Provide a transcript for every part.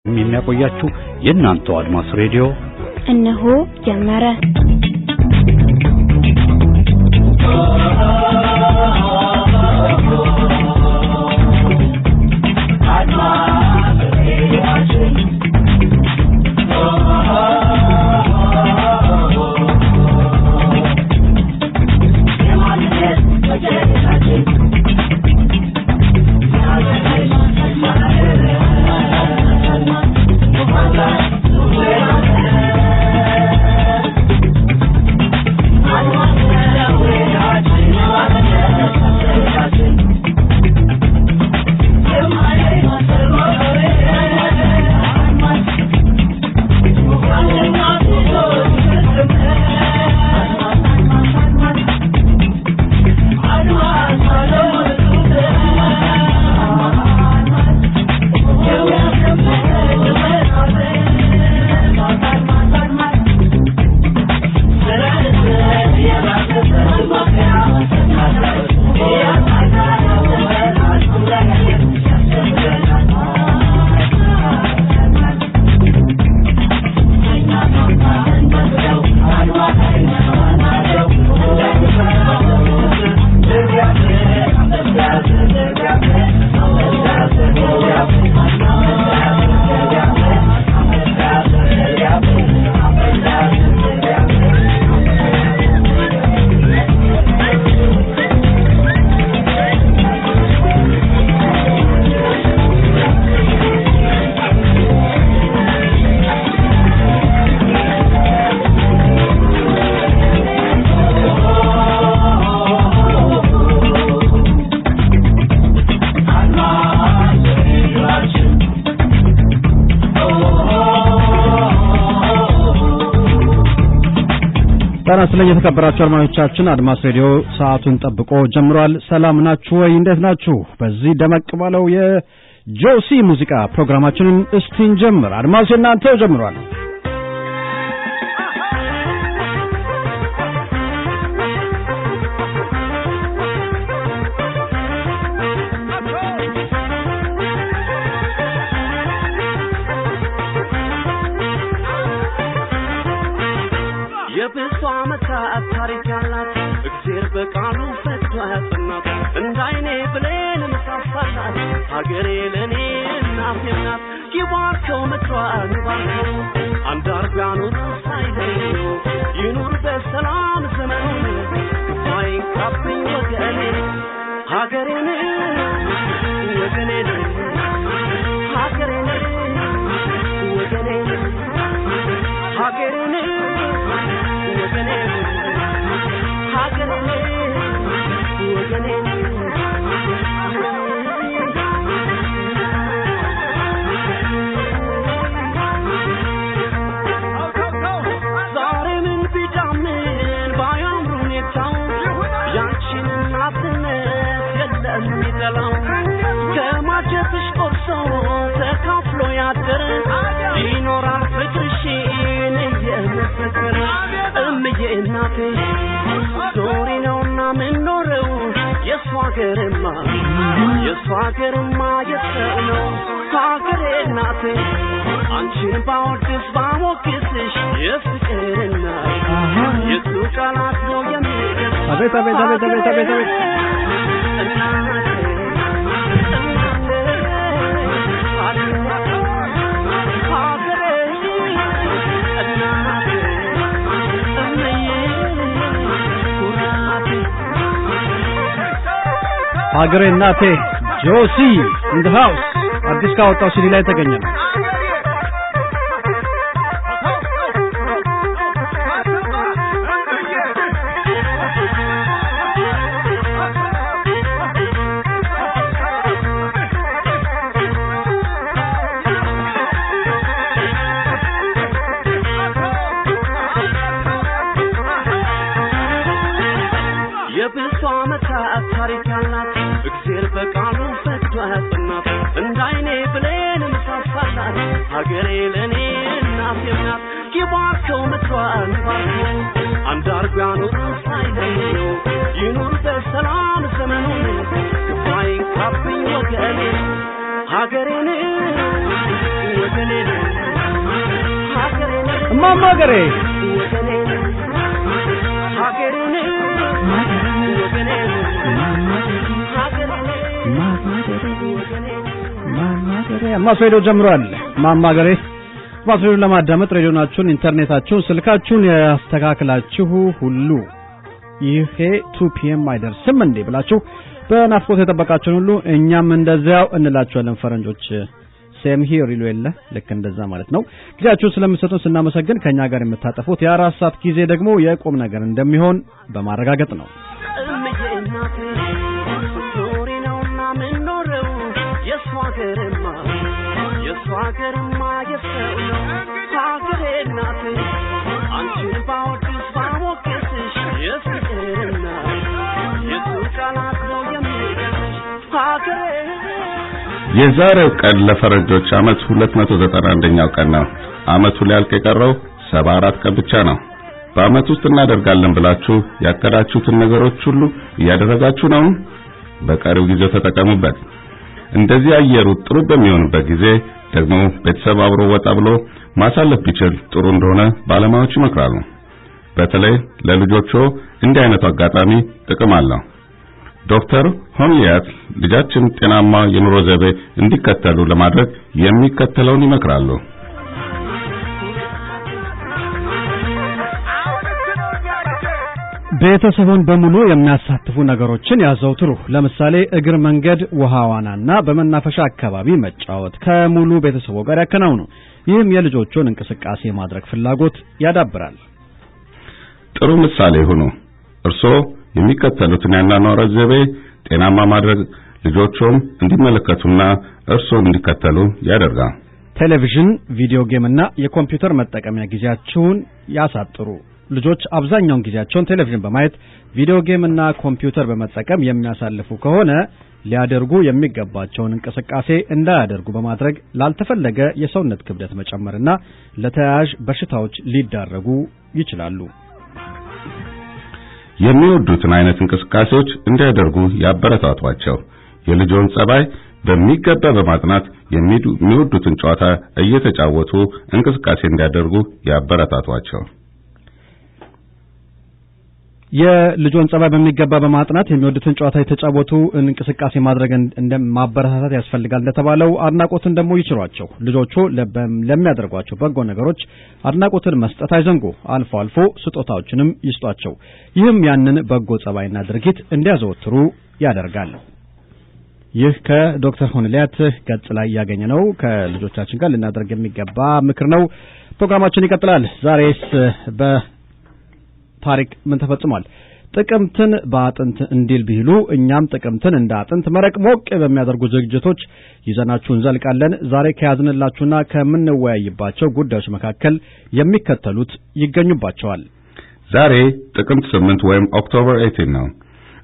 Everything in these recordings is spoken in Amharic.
የሚያቆያችሁ የእናንተው አድማስ ሬዲዮ እነሆ ጀመረ። ታናስለ የተከበራችሁ አድማጮቻችን አድማስ ሬዲዮ ሰዓቱን ጠብቆ ጀምሯል። ሰላም ናችሁ ወይ? እንዴት ናችሁ? በዚህ ደመቅ ባለው የጆሲ ሙዚቃ ፕሮግራማችንን እስቲ እንጀምር። አድማስ እናንተው ጀምሯል። ሀገሬ ለኔ እናቴናት ይባርከው መጥቷል ይባርከው አንዳርጋኑ ሳይለዩ ይኑር በሰላም ዘመኑ ማይንካብኝ ወገኔ ሀገሬን ወገኔን ሀገሬን ወገኔን ሀገሬን ወገኔን ሀገሬን ወገኔን ከማጀትሽ ቆርሶ ተካፍሎ ያደረ ይኖራል ፍቅርሽን እየመሰከረ እምዬ እናቴ ዞሪ ነውና ምንኖረው የሷ ሀገርማ የሰው ነው ሀገሬ እናቴ አንቺን ባወድስ ባሞግስሽ የፍቅርና የሱ ቃላት ነው የሚገልጽ አቤት አቤት አቤት አቤት አቤት አቤት ሀገሬ እናቴ ጆሲ in the house አዲስ ካወጣው ሲዲ ላይ ተገኘ። የብዙ ዓመታት ታሪክ ያላት እግዚአብሔር በቃሉ ፈቷት እናት እንዳይኔ ብሌን ምሳሳላት ሀገሬ ለኔ እናቴ ናት ይባርከው መጥቷል ይባርከው አንዳርጋኑ ሳይለዩ ይኑር በሰላም ዘመኑ ማይንካብኝ ወገኔ ሀገሬን ወገኔን ሀገሬን ማማገሬ ወገኔን ሀገሬን ወገኔን ማማገሬ ጀምሯል። ማማገሬ ማስሬዱን ለማዳመጥ ሬዲዮናችሁን፣ ኢንተርኔታችሁን፣ ስልካችሁን ያስተካክላችሁ ሁሉ ይሄ 2 PM አይደርስም እንዴ ብላችሁ በናፍቆት የጠበቃችሁን ሁሉ እኛም እንደዚያው እንላችኋለን። ፈረንጆች ሴም ሂር ይሉ የለ ልክ እንደዛ ማለት ነው። ጊዜያችሁን ስለምትሰጡን ስናመሰግን ከኛ ጋር የምታጠፉት የ4 ሰዓት ጊዜ ደግሞ የቁም ነገር እንደሚሆን በማረጋገጥ ነው። የዛሬው ቀን ለፈረንጆች ዓመት 291ኛው ቀን ነው። ዓመቱ ሊያልቅ የቀረው 74 ቀን ብቻ ነው። በዓመት ውስጥ እናደርጋለን ብላችሁ ያቀዳችሁትን ነገሮች ሁሉ እያደረጋችሁ ነው። በቀሪው ጊዜ ተጠቀሙበት። እንደዚህ አየሩ ጥሩ በሚሆንበት ጊዜ ደግሞ ቤተሰብ አብሮ ወጣ ብሎ ማሳለፍ ቢችል ጥሩ እንደሆነ ባለሙያዎች ይመክራሉ። በተለይ ለልጆቹ እንዲህ አይነቱ አጋጣሚ ጥቅም አለው። ዶክተር ሆንሊያት ልጃችን ጤናማ የኑሮ ዘይቤ እንዲከተሉ ለማድረግ የሚከተለውን ይመክራሉ። ቤተሰቡን በሙሉ የሚያሳትፉ ነገሮችን ያዘውትሩ። ለምሳሌ እግር መንገድ፣ ውሃ ዋናና በመናፈሻ አካባቢ መጫወት ከሙሉ ቤተሰቡ ጋር ያከናውኑ። ይህም የልጆቹን እንቅስቃሴ ማድረግ ፍላጎት ያዳብራል። ጥሩ ምሳሌ ሁኑ። እርስዎ የሚከተሉትን ያኗኗር ዘይቤ ጤናማ ማድረግ ልጆቹም እንዲመለከቱና እርስዎን እንዲከተሉ ያደርጋል። ቴሌቪዥን፣ ቪዲዮ ጌምና የኮምፒውተር መጠቀሚያ ጊዜያቸውን ያሳጥሩ። ልጆች አብዛኛውን ጊዜያቸውን ቴሌቪዥን በማየት ቪዲዮ ጌምና ኮምፒውተር በመጠቀም የሚያሳልፉ ከሆነ ሊያደርጉ የሚገባቸውን እንቅስቃሴ እንዳያደርጉ በማድረግ ላልተፈለገ የሰውነት ክብደት መጨመርና ለተያያዥ በሽታዎች ሊዳረጉ ይችላሉ። የሚወዱትን አይነት እንቅስቃሴዎች እንዲያደርጉ ያበረታቷቸው። የልጆን ጸባይ በሚገባ በማጥናት የሚወዱትን ጨዋታ እየተጫወቱ እንቅስቃሴ እንዲያደርጉ ያበረታቷቸው። የልጆን ጸባይ በሚገባ በማጥናት የሚወዱትን ጨዋታ የተጫወቱ እንቅስቃሴ ማድረግ እንደማበረታታት ያስፈልጋል። እንደተባለው አድናቆትን ደግሞ ይችሯቸው። ልጆቹ ለሚያደርጓቸው በጎ ነገሮች አድናቆትን መስጠት አይዘንጉ። አልፎ አልፎ ስጦታዎችንም ይስጧቸው። ይህም ያንን በጎ ጸባይና ድርጊት እንዲያዘወትሩ ያደርጋል። ይህ ከዶክተር ሆንሊያት ገጽ ላይ ያገኘነው ከልጆቻችን ጋር ልናደርግ የሚገባ ምክር ነው። ፕሮግራማችን ይቀጥላል። ዛሬስ ታሪክ ምን ተፈጽሟል? ጥቅምትን በአጥንት እንዲል ቢሉ እኛም ጥቅምትን እንደ አጥንት መረቅ ሞቅ በሚያደርጉ ዝግጅቶች ይዘናችሁ እንዘልቃለን። ዛሬ ከያዝንላችሁና ከምንወያይባቸው ጉዳዮች መካከል የሚከተሉት ይገኙባቸዋል። ዛሬ ጥቅምት 8 ወይም ኦክቶበር 18 ነው።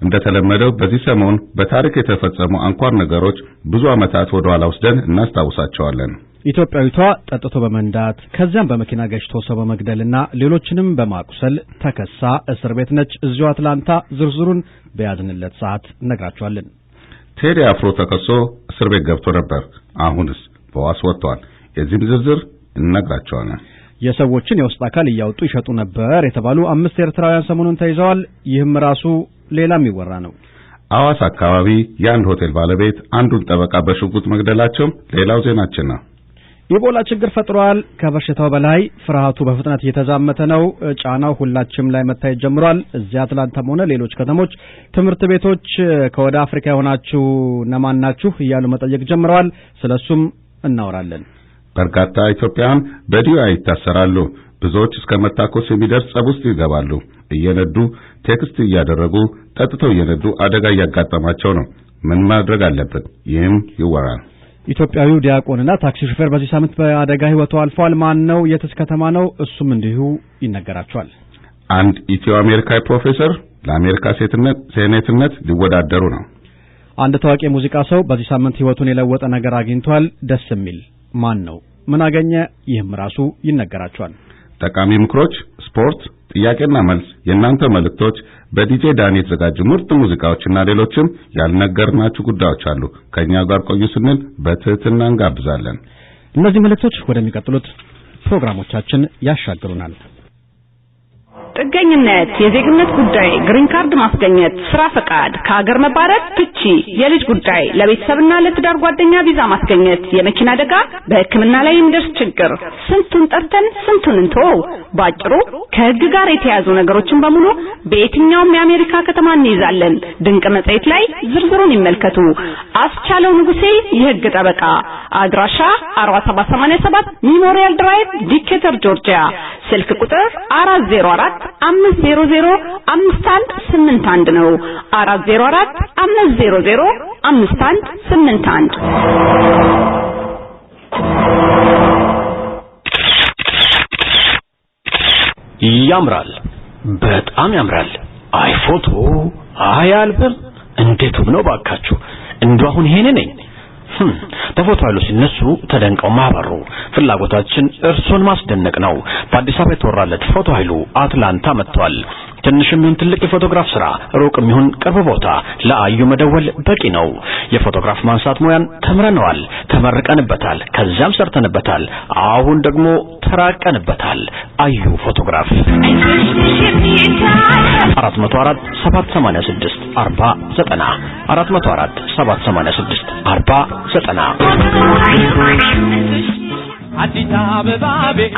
እንደተለመደው በዚህ ሰሞን በታሪክ የተፈጸሙ አንኳር ነገሮች ብዙ ዓመታት ወደ ኋላ ወስደን እናስታውሳቸዋለን። ኢትዮጵያዊቷ ጠጥቶ በመንዳት ከዚያም በመኪና ገጭቶ ሰው በመግደልና ሌሎችንም በማቁሰል ተከሳ እስር ቤት ነች። እዚሁ አትላንታ። ዝርዝሩን በያዝንለት ሰዓት እነግራችኋለን። ቴዲ አፍሮ ተከሶ እስር ቤት ገብቶ ነበር። አሁንስ በዋስ ወጥቷል። የዚህም ዝርዝር እነግራችኋለን። የሰዎችን የውስጥ አካል እያወጡ ይሸጡ ነበር የተባሉ 5 ኤርትራውያን ሰሞኑን ተይዘዋል። ይህም ራሱ ሌላም ይወራ ነው። አዋሳ አካባቢ የአንድ ሆቴል ባለቤት አንዱን ጠበቃ በሽጉጥ መግደላቸው ሌላው ዜናችን ነው። ኢቦላ ችግር ፈጥሯል። ከበሽታው በላይ ፍርሃቱ በፍጥነት እየተዛመተ ነው። ጫናው ሁላችንም ላይ መታየት ጀምሯል። እዚያ አትላንታም ሆነ ሌሎች ከተሞች ትምህርት ቤቶች ከወደ አፍሪካ የሆናችሁ እነማን ናችሁ እያሉ መጠየቅ ጀምረዋል። ስለሱም እናወራለን። በርካታ ኢትዮጵያውያን በዲዩአይ ይታሰራሉ። ብዙዎች እስከ መታኮስ የሚደርስ ጸብ ውስጥ ይገባሉ። እየነዱ ቴክስት እያደረጉ ጠጥተው እየነዱ አደጋ እያጋጠማቸው ነው። ምን ማድረግ አለብን? ይህም ይወራል። ኢትዮጵያዊው ዲያቆንና ታክሲ ሹፌር በዚህ ሳምንት በአደጋ ህይወቱ አልፏል። ማን ነው? የትስ ከተማ ነው? እሱም እንዲሁ ይነገራቸዋል። አንድ ኢትዮ አሜሪካዊ ፕሮፌሰር ለአሜሪካ ሴኔትነት ሊወዳደሩ ነው። አንድ ታዋቂ ሙዚቃ ሰው በዚህ ሳምንት ህይወቱን የለወጠ ነገር አግኝቷል። ደስ የሚል ማን ነው? ምን አገኘ? ይህም ራሱ ይነገራቸዋል። ጠቃሚ ምክሮች፣ ስፖርት፣ ጥያቄና መልስ የናንተ መልእክቶች በዲጄ ዳኒ የተዘጋጁ ምርጥ ሙዚቃዎችና ሌሎችም ያልነገርናችሁ ጉዳዮች አሉ ከኛ ጋር ቆዩ ስንል በትህትና እንጋብዛለን እነዚህ መልእክቶች ወደሚቀጥሉት ፕሮግራሞቻችን ያሻግሩናል ጥገኝነት የዜግነት ጉዳይ ግሪን ካርድ ማስገኘት ስራ ፈቃድ ከሀገር መባረር ፍቺ የልጅ ጉዳይ ለቤተሰብና ለትዳር ጓደኛ ቪዛ ማስገኘት የመኪና አደጋ በሕክምና ላይ የሚደርስ ችግር ስንቱን ጠርተን ስንቱን እንተው ባጭሩ ከህግ ጋር የተያዙ ነገሮችን በሙሉ በየትኛውም የአሜሪካ ከተማ እንይዛለን ድንቅ መጽሔት ላይ ዝርዝሩን ይመልከቱ አስቻለው ንጉሴ የህግ ጠበቃ አድራሻ 4787 ሜሞሪያል ድራይቭ ዲኬተር ጆርጂያ ስልክ ቁጥር 404-500-5181 ነው 404-500-5181 ያምራል በጣም ያምራል አይ ፎቶ አይ አልበም እንዴት ነው ባካችሁ እንደው አሁን ይሄኔ ነኝ ተፎቶ አይሉ ሲነሱ ተደንቀው ማባሩ ፍላጎታችን እርሶን ማስደነቅ ነው በአዲስ አበባ የተወራለት ፎቶ አይሉ አትላንታ መጥቷል ትንሽም ይሁን ትልቅ የፎቶግራፍ ስራ ሩቅም ይሁን ቅርብ ቦታ ለአዩ መደወል በቂ ነው የፎቶግራፍ ማንሳት ሙያን ተምረናል ተመርቀንበታል ከዛም ሰርተንበታል አሁን ደግሞ ተራቀንበታል አዩ ፎቶግራፍ 404-786-4090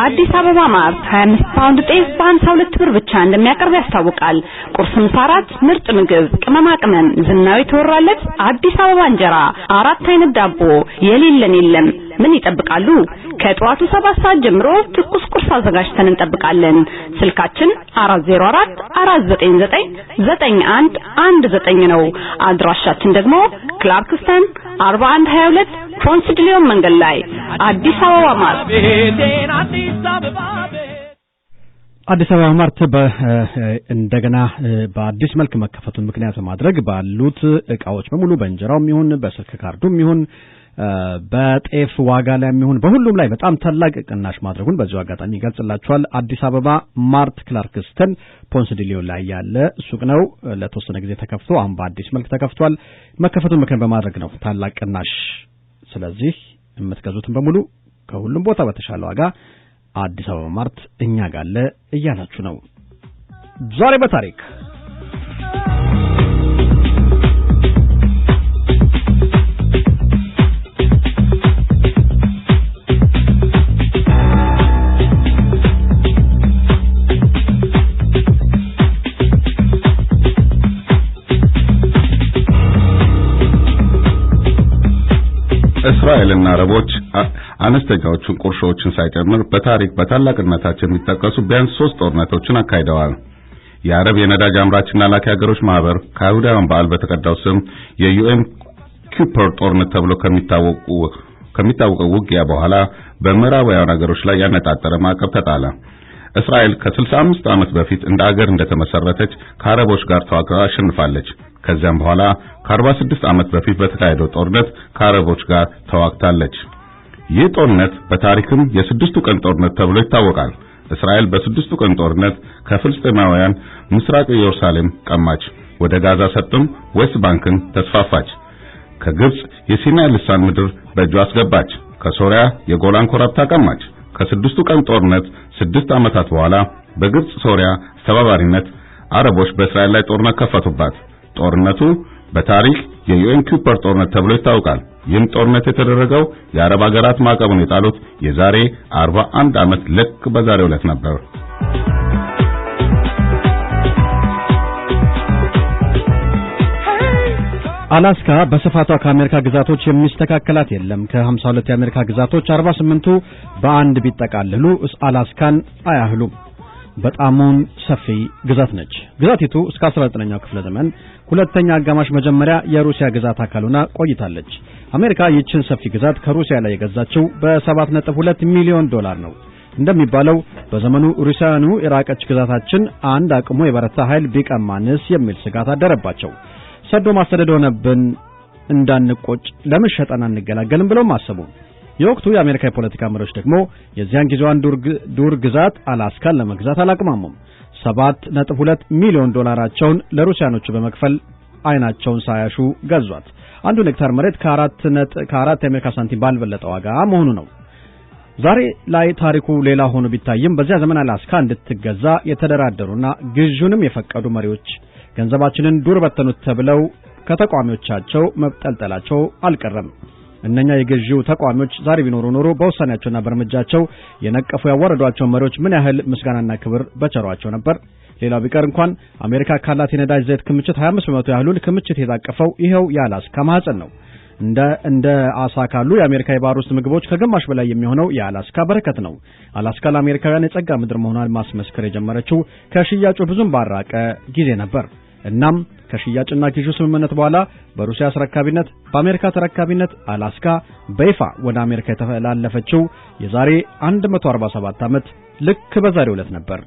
አዲስ አበባ ማርት 25 ፓውንድ ጤፍ በ52 ብር ብቻ እንደሚያቀርብ ያስታውቃል ቁርስ ምሳ እራት ምርጥ ምግብ ቅመማ ቅመም ዝናው የተወራለት አዲስ አበባ እንጀራ 4 አይነት ዳቦ የሌለን የለም ምን ይጠብቃሉ ከጧቱ 7 ሰዓት ጀምሮ ትኩስ ቁርስ አዘጋጅተን እንጠብቃለን ስልካችን 404-499-9119 ነው አድራሻችን ደግሞ ክላርክስተን 4122 ፍሮንሲድሊዮን መንገድ ላይ አዲስ አበባ ማርት አዲስ አበባ ማርት እንደገና በአዲስ መልክ መከፈቱን ምክንያት በማድረግ ባሉት እቃዎች በሙሉ በእንጀራውም ይሁን በስልክ ካርዱም ይሁን በጤፍ ዋጋ ላይ የሚሆን በሁሉም ላይ በጣም ታላቅ ቅናሽ ማድረጉን በዚሁ አጋጣሚ ይገልጽላችኋል አዲስ አበባ ማርት ክላርክስተን ፖንስዲሊዮን ላይ ያለ ሱቅ ነው ለተወሰነ ጊዜ ተከፍቶ አሁን በአዲስ መልክ ተከፍቷል መከፈቱን ምክንያት በማድረግ ነው ታላቅ ቅናሽ ስለዚህ የምትገዙትን በሙሉ ከሁሉም ቦታ በተሻለ ዋጋ አዲስ አበባ ማርት እኛ ጋር አለ እያላችሁ ነው ዛሬ በታሪክ እስራኤልና አረቦች አነስተኛዎቹን ቁርሾችን ሳይጨምር በታሪክ በታላቅነታቸው የሚጠቀሱ ቢያንስ 3 ጦርነቶችን አካሂደዋል የአረብ የነዳጅ አምራችና ላኪ ሀገሮች ማህበር ከአይሁዳውያን በዓል በተቀዳው ስም የዩኤም ኪፐር ጦርነት ተብሎ ከሚታወቀው ውጊያ በኋላ በምዕራባውያን ሀገሮች ላይ ያነጣጠረ ማዕቀብ ተጣለ እስራኤል ከ65 ዓመት በፊት እንደ ሀገር እንደተመሰረተች ከአረቦች ጋር ተዋግታ አሸንፋለች ከዚያም በኋላ ከ46 ዓመት በፊት በተካሄደው ጦርነት ከአረቦች ጋር ተዋግታለች ይህ ጦርነት በታሪክም የስድስቱ ቀን ጦርነት ተብሎ ይታወቃል እስራኤል በስድስቱ ቀን ጦርነት ከፍልስጤማውያን ምስራቅ ኢየሩሳሌም ቀማች ወደ ጋዛ ሰጥም ዌስት ባንክን ተስፋፋች ከግብጽ የሲናይ ልሳን ምድር በእጇ አስገባች ከሶሪያ የጎላን ኮረብታ ቀማች ከስድስቱ ቀን ጦርነት 6 ዓመታት በኋላ በግብጽ ሶሪያ ተባባሪነት አረቦች በእስራኤል ላይ ጦርነት ከፈቱባት ጦርነቱ በታሪክ የዩኤን ኪፐር ጦርነት ተብሎ ይታወቃል ይህም ጦርነት የተደረገው የአረብ ሀገራት ማዕቀቡን የጣሉት የዛሬ 41 ዓመት ልክ በዛሬው ዕለት ነበር አላስካ በስፋቷ ከአሜሪካ ግዛቶች የሚስተካከላት የለም ከ52 የአሜሪካ ግዛቶች 48ቱ በአንድ ቢጠቃለሉ አላስካን አያህሉም በጣሙን ሰፊ ግዛት ነች ግዛቲቱ እስከ 19ኛው ክፍለ ዘመን ሁለተኛ አጋማሽ መጀመሪያ የሩሲያ ግዛት አካሉና ቆይታለች አሜሪካ ይህችን ሰፊ ግዛት ከሩሲያ ላይ የገዛችው በ7.2 ሚሊዮን ዶላር ነው እንደሚባለው በዘመኑ ሩሲያኑ ኢራቅች ግዛታችን አንድ አቅሙ የበረታ ኃይል ቢቀማንስ የሚል ስጋት አደረባቸው ሰዶ ማስተደድ ሆነብን እንዳንቆጭ ለምሸጠና እንገላገልም ብለው ማሰቡ የወቅቱ የአሜሪካ የፖለቲካ መሪዎች ደግሞ የዚያን ጊዜዋን ዱር ግዛት አላስካን ለመግዛት አላቅማሙም $7.2 ሚሊዮን ዶላራቸውን ለሩሲያኖቹ በመክፈል አይናቸውን ሳያሹ ገዟት። አንዱ ሄክታር መሬት ከ4 የአሜሪካ ሳንቲም ባልበለጠ ዋጋ መሆኑ ነው። ዛሬ ላይ ታሪኩ ሌላ ሆኖ ቢታይም በዚያ ዘመን አላስካ እንድትገዛ የተደራደሩና ግዥውንም የፈቀዱ መሪዎች ገንዘባችንን ዱር በተኑት ተብለው ከተቋሚዎቻቸው መብጠልጠላቸው አልቀረም። እነኛ የግዢው ተቋሚዎች ዛሬ ቢኖሩ ኖሮ በውሳኔያቸውና በእርምጃቸው የነቀፉ ያዋረዷቸው መሪዎች ምን ያህል ምስጋናና ክብር በቸሯቸው ነበር። ሌላው ቢቀር እንኳን አሜሪካ ካላት የነዳጅ ዘይት ክምችት 25% ያህሉን ክምችት የታቀፈው ይሄው የአላስካ ማህፀን ነው። እንደ አሳ ካሉ የአሜሪካ የባህር ውስጥ ምግቦች ከግማሽ በላይ የሚሆነው የአላስካ በረከት ነው። አላስካ ለአሜሪካውያን የጸጋ ምድር መሆኗን ማስመስከር የጀመረችው ከሽያጩ ብዙም ባራቀ ጊዜ ነበር። እናም ከሽያጭና ግዢው ስምምነት በኋላ በሩሲያ አስረካቢነት በአሜሪካ ተረካቢነት አላስካ በይፋ ወደ አሜሪካ የተላለፈችው የዛሬ 147 ዓመት ልክ በዛሬው ዕለት ነበር።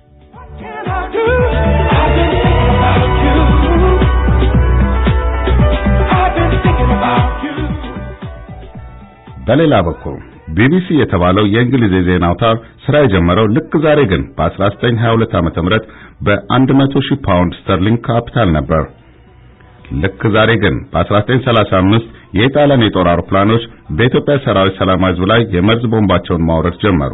በሌላ በኩል ቢቢሲ የተባለው የእንግሊዝ የዜና አውታር ስራ የጀመረው ልክ ዛሬ ግን በ1922 ዓመተ ምህረት በ100,000 ፓውንድ ስተርሊንግ ካፒታል ነበር። ልክ ዛሬ ግን በ1935 የኢጣሊያን የጦር አውሮፕላኖች በኢትዮጵያ ሰራዊት ሰላማዊ ሕዝብ ላይ የመርዝ ቦምባቸውን ማውረድ ጀመሩ።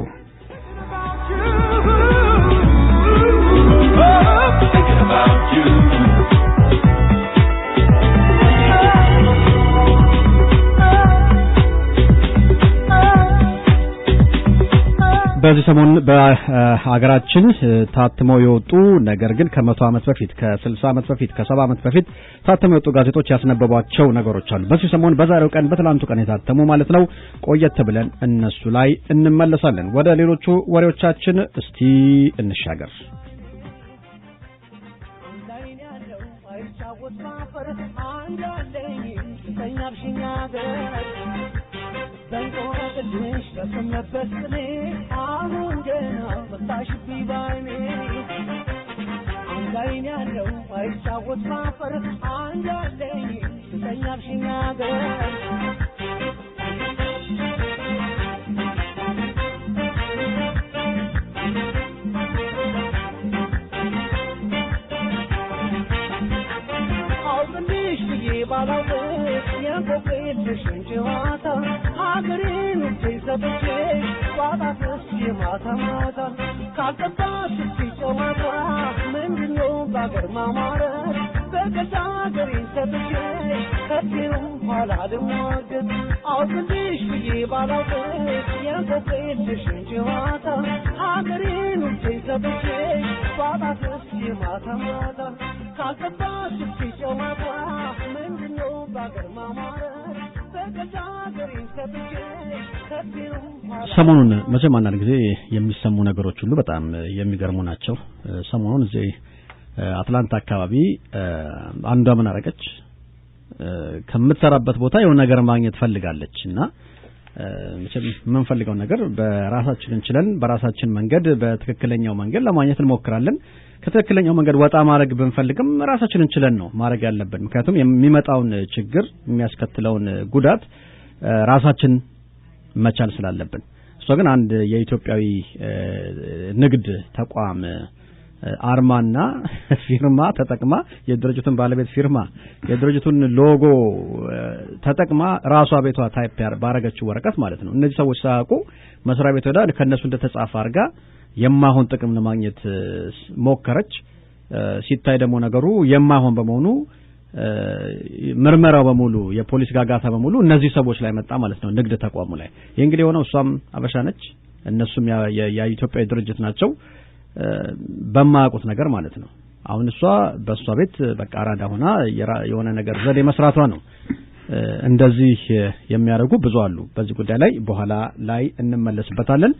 በዚህ ሰሞን በሀገራችን ታትመው የወጡ ነገር ግን ከ100 ዓመት በፊት ከ60 ዓመት በፊት ከ70 ዓመት በፊት ታትመው የወጡ ጋዜጦች ያስነበቧቸው ነገሮች አሉ። በዚህ ሰሞን በዛሬው ቀን በትላንቱ ቀን የታተሙ ማለት ነው። ቆየት ብለን እነሱ ላይ እንመለሳለን። ወደ ሌሎቹ ወሬዎቻችን እስቲ እንሻገር። በንቆቅልሽ በሰነበስኔ አሁን ገና ወጣሽቢ ባይኔ አንዳይን ያለው አይጫወት ማፈር አንዳለኝ ስተኛብሽኛ ገር አውቅልሽ ብዬ ባላውቅ የንቆቅልሽን ጨዋታ ሀገሬን ሰጥቼ ባጣትስ የማታ ማታ ካልጠባሽ ሲጨዋታ ምንድነው በአገር ማማረት በገዛ ሀገሬን ሰጥቼ ከዚህም ኋላ ልሟገት አውቅልሽ ብዬ ባላውቅ የንቆቅልሽን ጨዋታ ሀገሬን ሰጥቼ ባጣትስ የማታ ማታ ካልጠባሽ ሲጨዋታ ምንድነው በአገር ማማረት ሰሞኑን መቼም አንዳንድ ጊዜ የሚሰሙ ነገሮች ሁሉ በጣም የሚገርሙ ናቸው። ሰሞኑን እዚህ አትላንታ አካባቢ አንዷ ምን አረገች? ከምትሰራበት ቦታ የሆነ ነገር ማግኘት ፈልጋለችና መቼም የምንፈልገው ነገር በራሳችን እንችለን በራሳችን መንገድ በትክክለኛው መንገድ ለማግኘት እንሞክራለን። ከትክክለኛው መንገድ ወጣ ማድረግ ብንፈልግም ራሳችን እንችለን ነው ማድረግ ያለብን። ምክንያቱም የሚመጣውን ችግር የሚያስከትለውን ጉዳት ራሳችን መቻል ስላለብን። እሷ ግን አንድ የኢትዮጵያዊ ንግድ ተቋም አርማና ፊርማ ተጠቅማ የድርጅቱን ባለቤት ፊርማ የድርጅቱን ሎጎ ተጠቅማ ራሷ ቤቷ ታይፕ ባረገችው ወረቀት ማለት ነው። እነዚህ ሰዎች ሳያውቁ መስሪያ ቤት ወዳ ከነሱ እንደተጻፈ አርጋ የማይሆን ጥቅም ለማግኘት ሞከረች። ሲታይ ደግሞ ነገሩ የማይሆን በመሆኑ ምርመራው በሙሉ የፖሊስ ጋጋታ በሙሉ እነዚህ ሰዎች ላይ መጣ ማለት ነው፣ ንግድ ተቋሙ ላይ። ይሄ እንግዲህ የሆነው እሷም አበሻ ነች፣ እነሱም የኢትዮጵያ ድርጅት ናቸው፣ በማያውቁት ነገር ማለት ነው። አሁን እሷ በእሷ ቤት በቃ አራዳ ሆና የሆነ ነገር ዘዴ መስራቷ ነው። እንደዚህ የሚያደርጉ ብዙ አሉ። በዚህ ጉዳይ ላይ በኋላ ላይ እንመለስበታለን።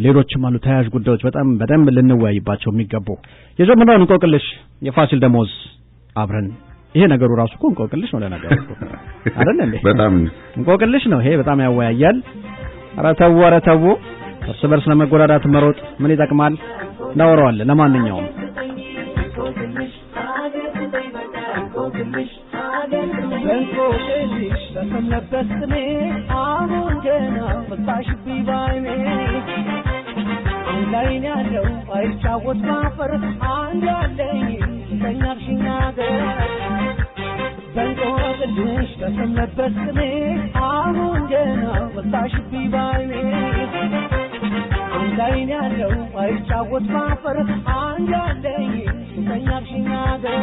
ሌሎችም አሉ ተያያዥ ጉዳዮች በጣም ልንወያይባቸው የሚገቡ። የጀመረውን እንቆቅልሽ የፋሲል ደሞዝ አብረን ይሄ ነገሩ ራሱ እኮ እንቆቅልሽ ነው ለነገሩ አይደል እንዴ? በጣም እንቆቅልሽ ነው ይሄ፣ በጣም ያወያያል። ኧረ ተው እርስ በርስ ለመጎዳዳት መሮጥ ምን ይጠቅማል? እናወራዋለን። ለማንኛውም በንቆቅልሽ በሰነበስኔ አሁን ገና ወጣሽቢ ባይኔ አንዳይን ያለው አይጫወት ማፈር አንድ ያለኝ ተኛሽኛ ገር በንቆቅልሽ ተሰምነበት ስሜ አሁን ገና ወጣሽብኝ ባይኔ አንዳይን ያለው አይጫወት ማፈር አንድ ያለኝ ተኛሽኛ ገር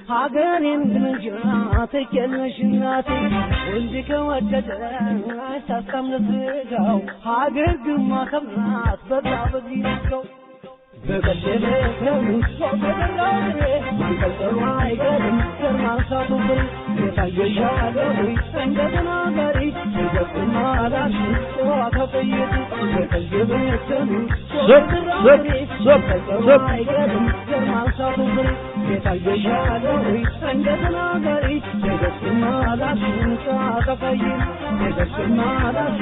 ሀገሬን ግንጃ ተከለሽናቴ እንዲከ ወደደ አሳስተምነስጋው ሀገር ግማ ከብናት በጣበዚ ነው በቀደመው ሶበደራሬ ማንቀልቀሉ አይቀርም ከማርሳቱ ብር የታየሻለው እንደገና ጋሪ ይገጥማ አላሽ ወአተቀየት በቀደመው ሶበደራሬ አይቀርም ከማርሳቱ ብር የታየሻለው እንደገና ጋሪ ይገጥማ አላሽ ወአተቀየት ይገጥማ አላሽ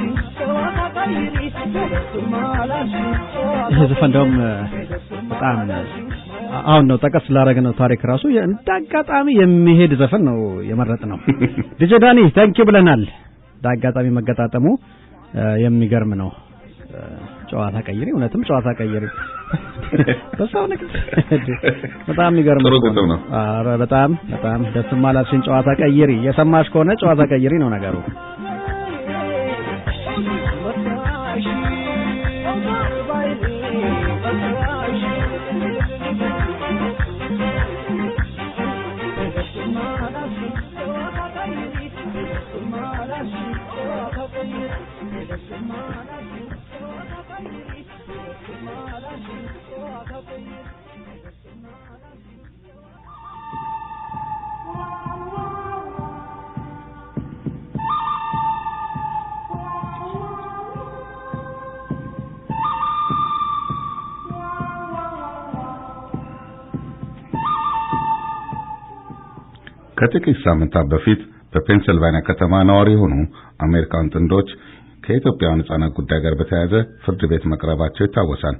ወአተቀየት ይገጥማ አላሽ ዘፈንደውም በጣም አሁን ነው ጠቀስ ላረገነው ታሪክ ራሱ እንዳጋጣሚ የሚሄድ ዘፈን ነው የመረጥ ነው። ዲጄ ዳኒ ታንኪዩ ብለናል። እንዳጋጣሚ መገጣጠሙ የሚገርም ነው። ጨዋታ ቀይሪ እውነትም ጨዋታ ቀይሪ በሳው ነገር በጣም የሚገርም ነው። አረ በጣም ደስ ማላችን ጨዋታ ቀይሪ የሰማሽ ከሆነ ጨዋታ ቀይሪ ነው ነገሩ። ከጥቂት ሳምንታት በፊት በፔንሲልቫኒያ ከተማ ነዋሪ የሆኑ አሜሪካን ጥንዶች ከኢትዮጵያውያን ሕፃናት ጉዳይ ጋር በተያያዘ ፍርድ ቤት መቅረባቸው ይታወሳል።